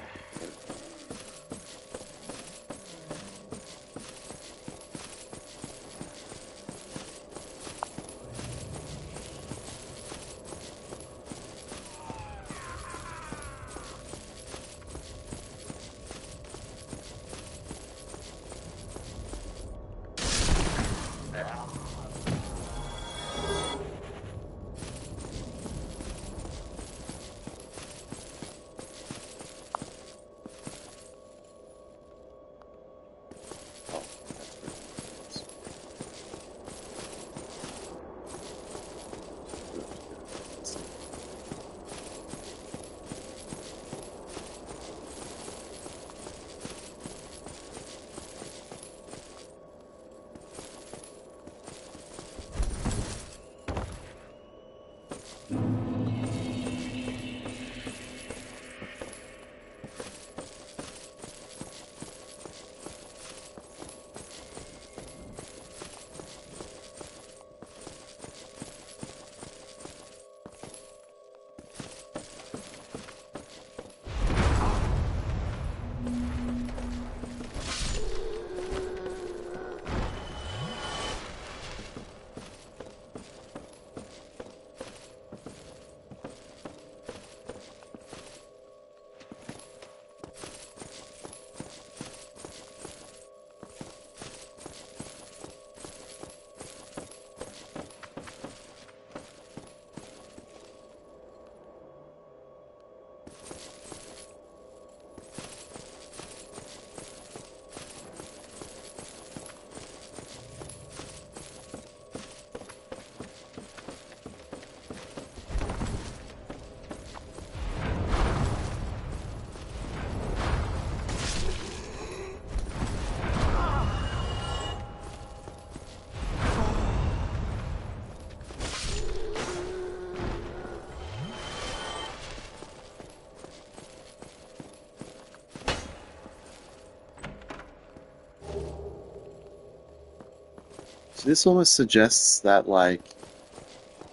this almost suggests that, like,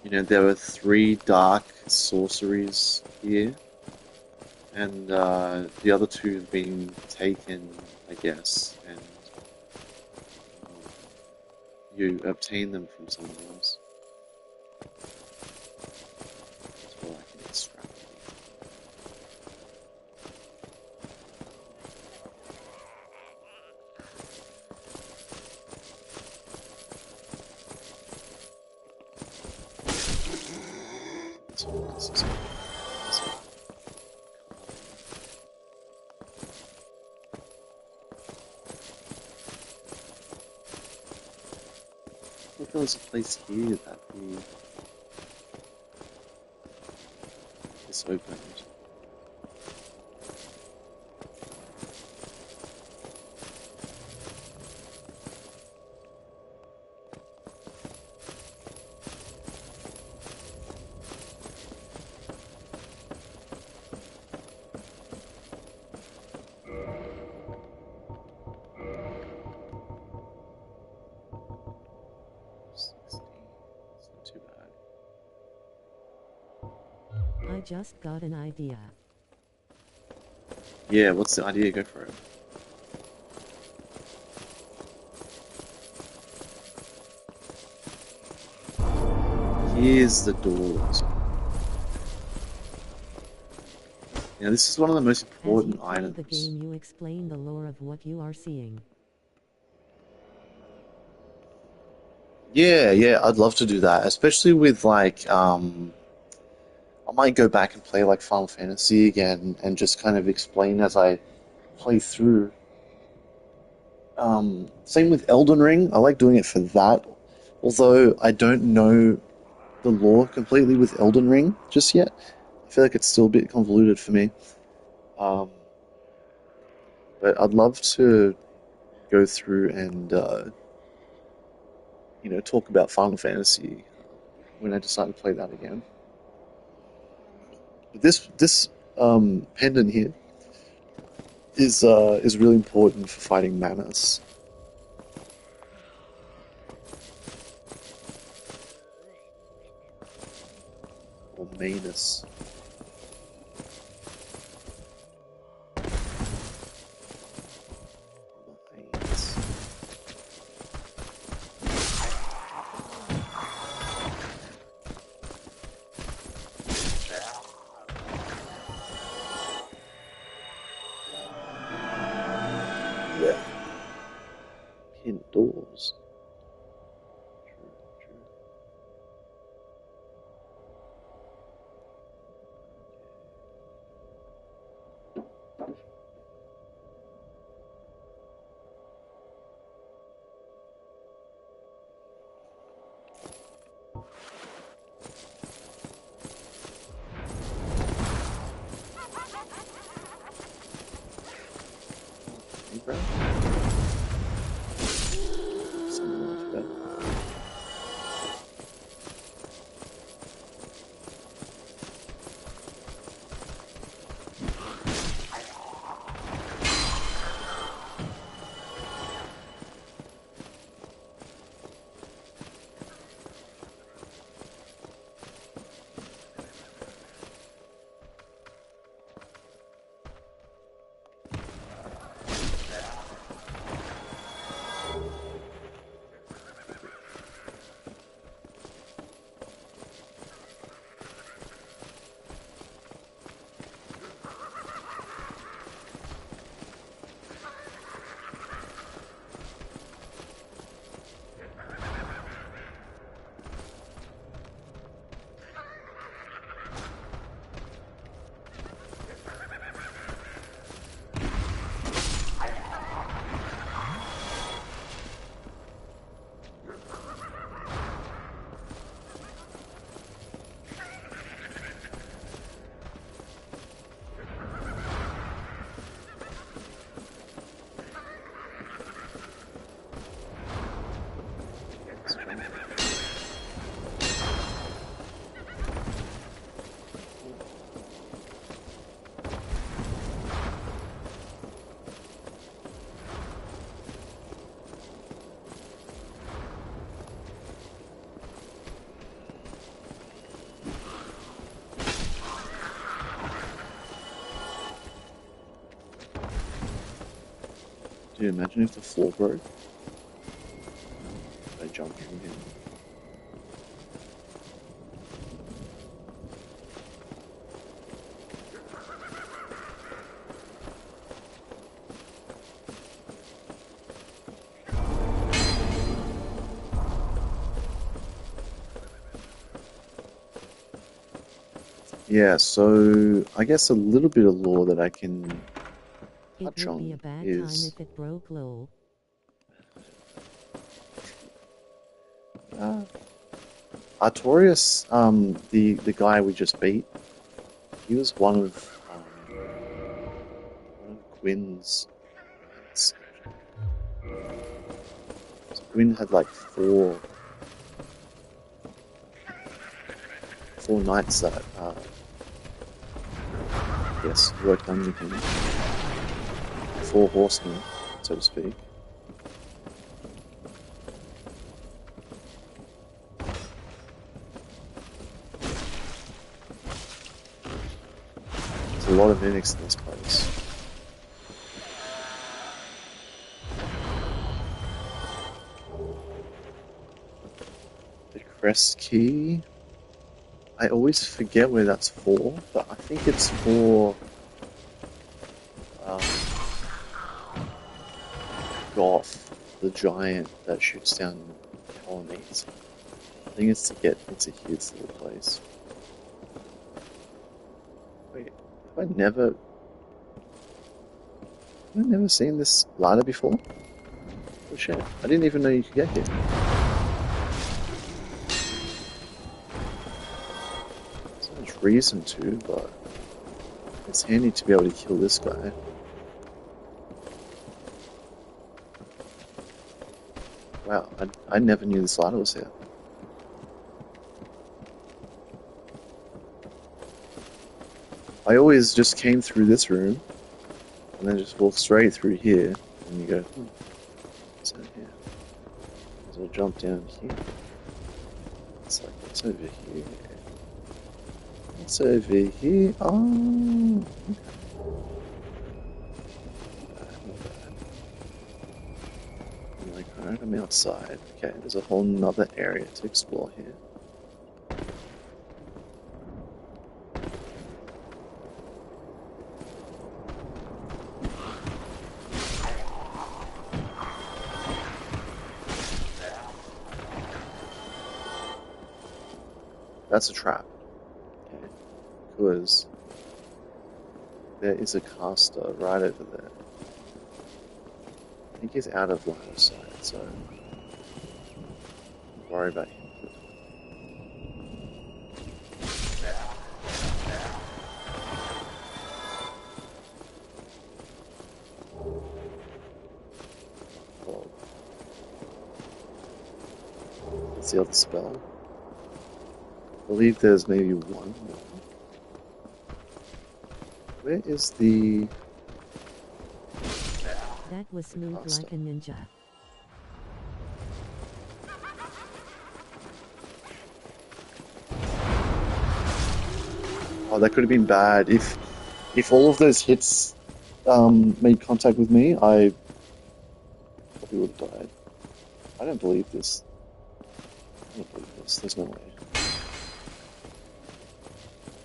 there were three dark sorceries here, and the other two have been taken, I guess, and um, you obtain them from someone else. That's all I can extrapolate. This is I thought there was a place here that is opened. It's not too bad. I just got an idea. Yeah, what's the idea? Go for it. Here's the doors. Now, this is one of the most As you important play the items. game, you explain the lore of what you are seeing. Yeah, I'd love to do that, especially with like I might go back and play like Final Fantasy again and just kind of explain as I play through. Same with Elden Ring. I like doing it for that, although I don't know the lore completely with Elden Ring just yet. I feel like it's still a bit convoluted for me. Um, but I'd love to go through and talk about Final Fantasy when I decide to play that again. But this pendant here is really important for fighting Manus. Or Manus. Manus. Yeah. Indoors. True, true. Dude, imagine if the floor broke. I jumped in here. Yeah, so I guess a little bit of lore that I can It touch would be a on bad time is if it broke, lol. Artorias, the guy we just beat. He was one of Gwyn's. So Gwyn had like four knights that yes worked under him. Four horsemen, so to speak. There's a lot of mimics in this place. The crest key. I always forget where that's for, but I think it's for Goth, the giant that shoots down colonies. I think it's to get into his little place. Wait, have I never seen this ladder before? Oh shit, I didn't even know you could get here. There's not much reason to, but it's handy to be able to kill this guy. Wow, I never knew this ladder was here. I always just came through this room and then just walked straight through here and you go, what's in here? So I'll jump down here. It's like, what's over here? What's over here? Oh, like, alright, I'm outside. Okay, there's a whole nother area to explore here. That's a trap. Okay, because there is a caster right over there. I think he's out of line of sight, so don't worry about him. Well, that's the other spell. I believe there's maybe one more. Where is the... That was smooth like a ninja. Oh, that could have been bad. If all of those hits made contact with me, I probably would have died. I don't believe this. I don't believe this. There's no way.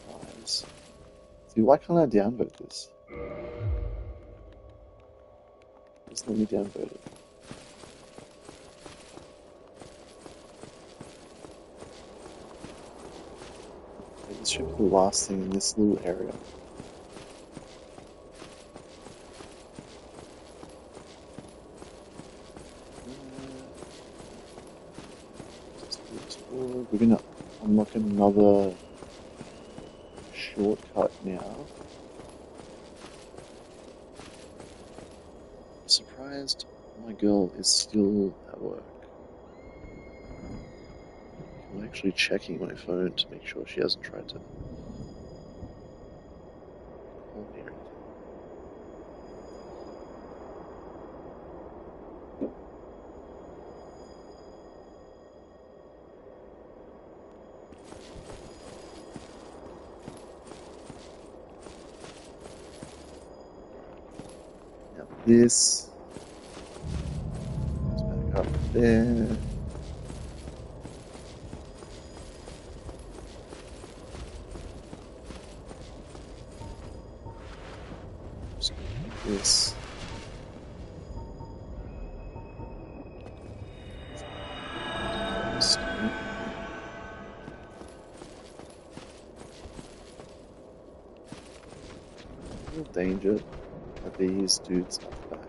Guys. See, why can't I downvote this? Just let me downvote it. Okay, this should be the last thing in this little area. We're gonna unlock another shortcut now. I'm surprised my girl is still at work. I'm actually checking my phone to make sure she hasn't tried to call me or anything. Now this there. Just do this. Real danger that these dudes have back.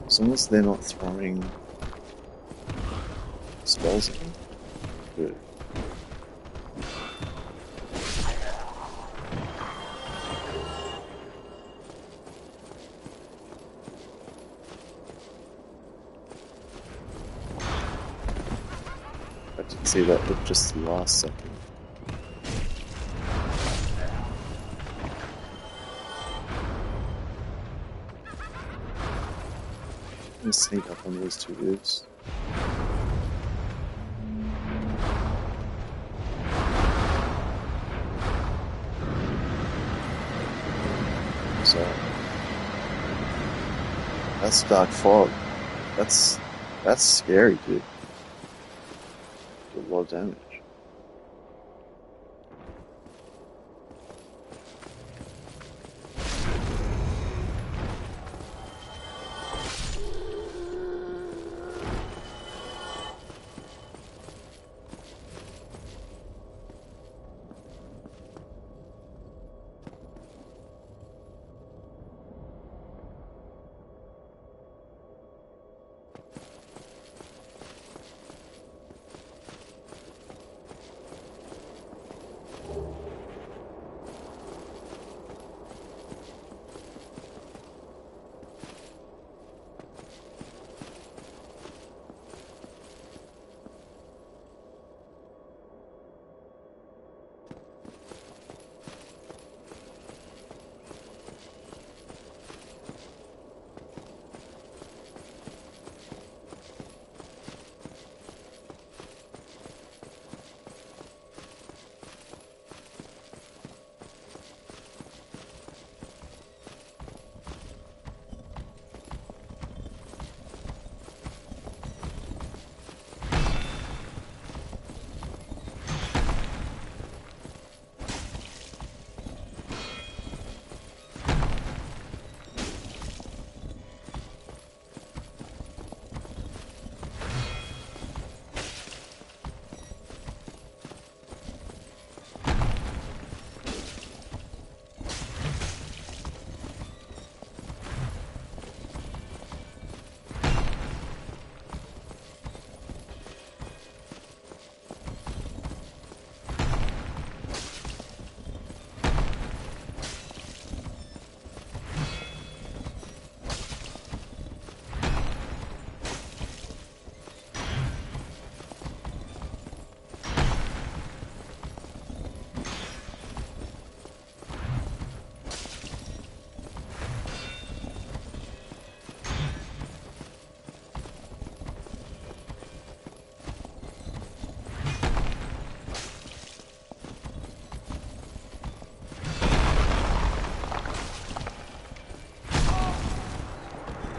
As long as they're not throwing spells at me. Good. I didn't see that at just the last second. I'm gonna sneak up on those two dudes. So that's dark fog. That's scary, dude. Do a lot of damage.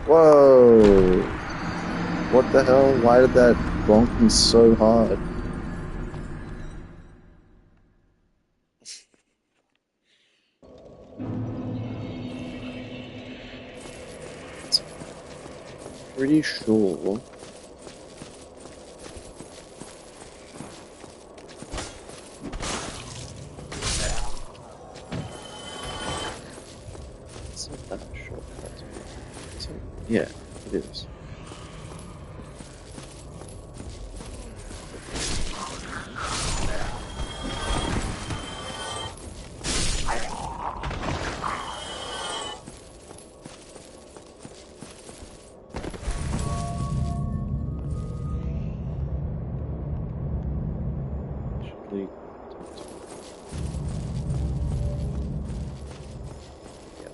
Whoa! What the hell? Why did that bonk me so hard? Pretty sure. It's not that shortcut. Yeah, it is. Actually, yeah.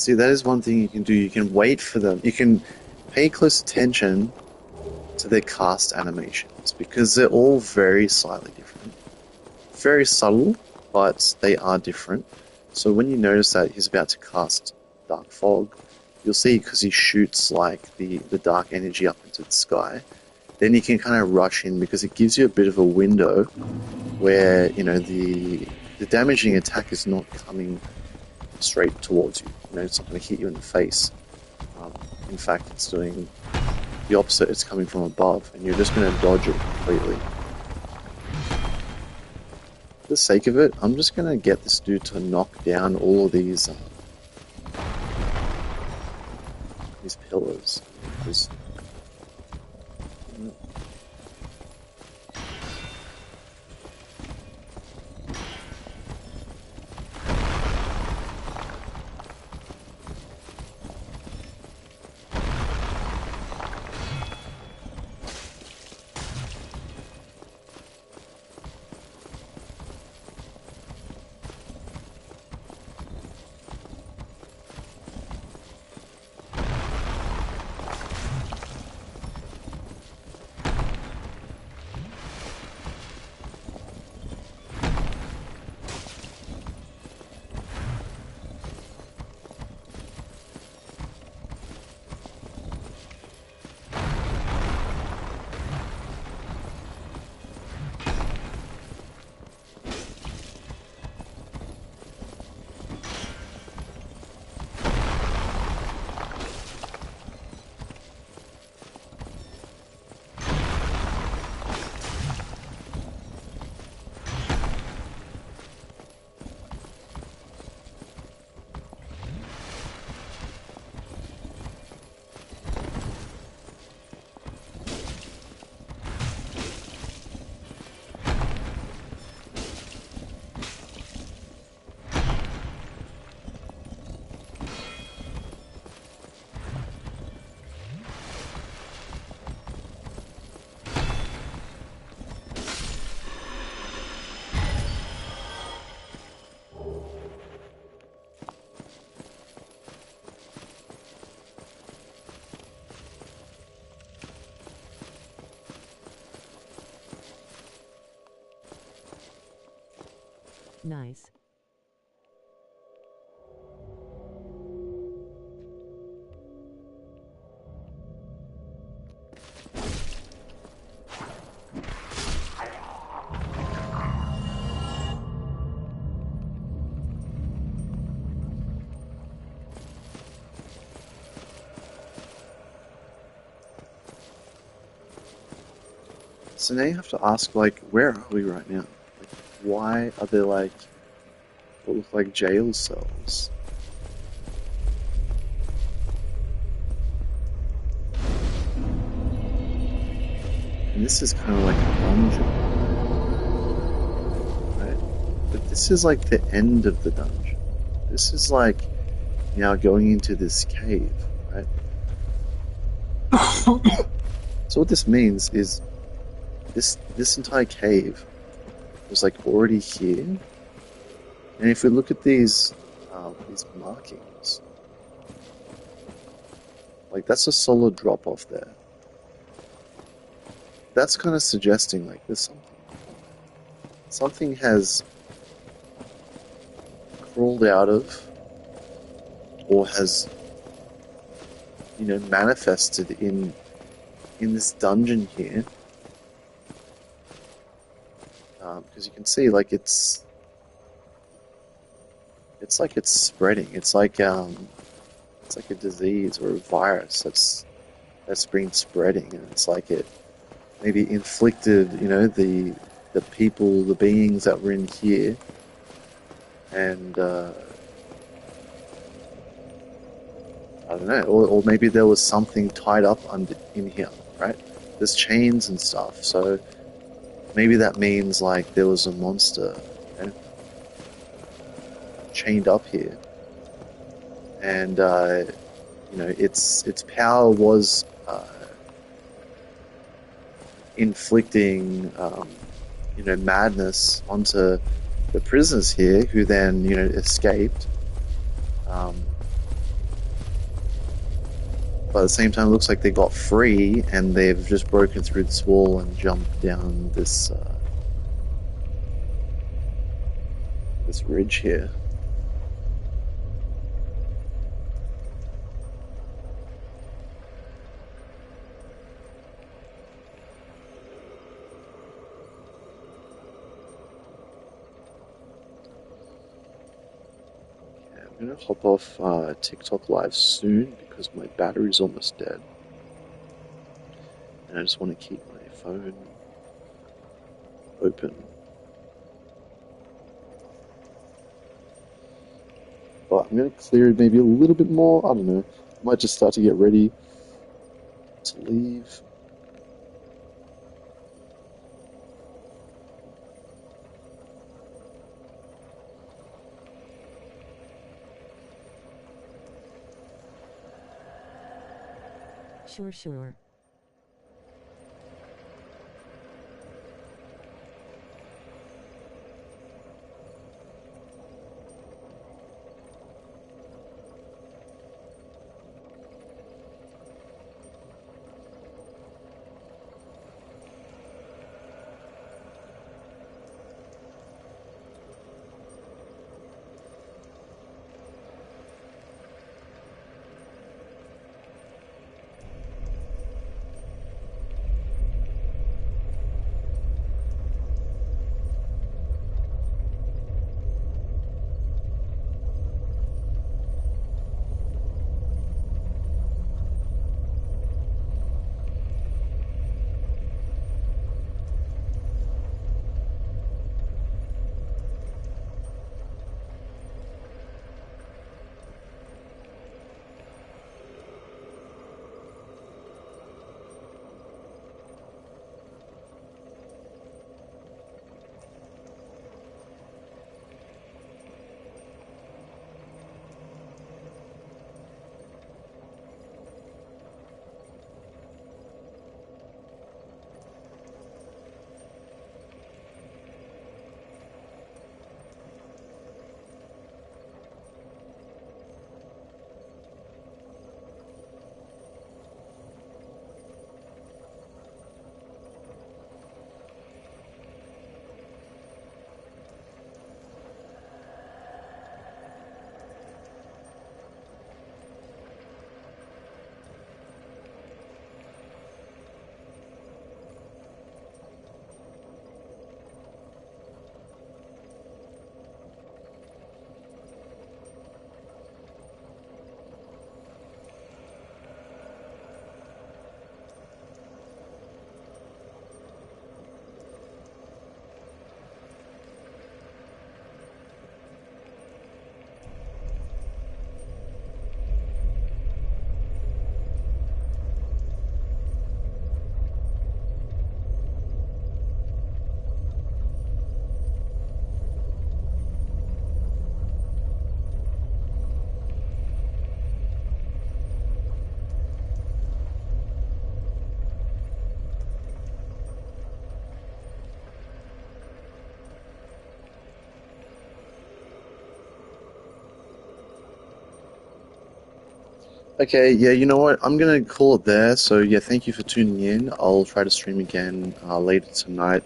See, that is one thing you can do. You can wait for them. You can pay close attention to their cast animations because they're all very slightly different. Very subtle, but they are different. So when you notice that he's about to cast Dark Fog, you'll see because he shoots like the dark energy up into the sky. Then you can kind of rush in because it gives you a bit of a window where, you know, the damaging attack is not coming straight towards you. You know, it's not going to hit you in the face. In fact, it's doing the opposite. It's coming from above, and you're just going to dodge it completely. For the sake of it, I'm just going to get this dude to knock down all of these pillars. Because Nice. So now you have to ask, like, where are we right now? Like, why are there, like, what look like jail cells? And this is kind of like a dungeon, right? But this is like the end of the dungeon. This is like now going into this cave, right? So what this means is this entire cave was like already here, and if we look at these markings, like that's a solid drop off there. That's kind of suggesting like there's something has crawled out of, or has, you know, manifested in this dungeon here. Because you can see, like, it's like it's spreading. It's like a disease or a virus that's been spreading, and it's like it maybe inflicted, you know, the people, the beings that were in here, and I don't know, or maybe there was something tied up in here, right? There's chains and stuff, so maybe that means like there was a monster, you know, chained up here, and you know, its power was inflicting you know, madness onto the prisoners here, who then, you know, escaped But at the same time, it looks like they got free and they've just broken through this wall and jumped down this ridge here. Okay, I'm gonna hop off TikTok live soon because my battery's almost dead. And I just want to keep my phone open. But I'm going to clear it maybe a little bit more. I don't know. I might just start to get ready to leave. Sure. Okay, yeah, you know what? I'm gonna call it there. So yeah, thank you for tuning in. I'll try to stream again later tonight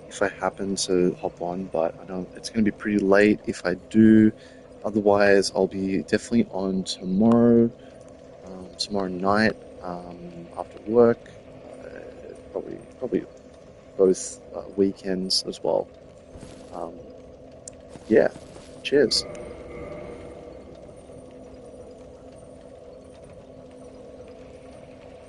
if I happen to hop on, but I don't. It's gonna be pretty late if I do. Otherwise, I'll be definitely on tomorrow night after work. Probably both weekends as well. Um, yeah, cheers.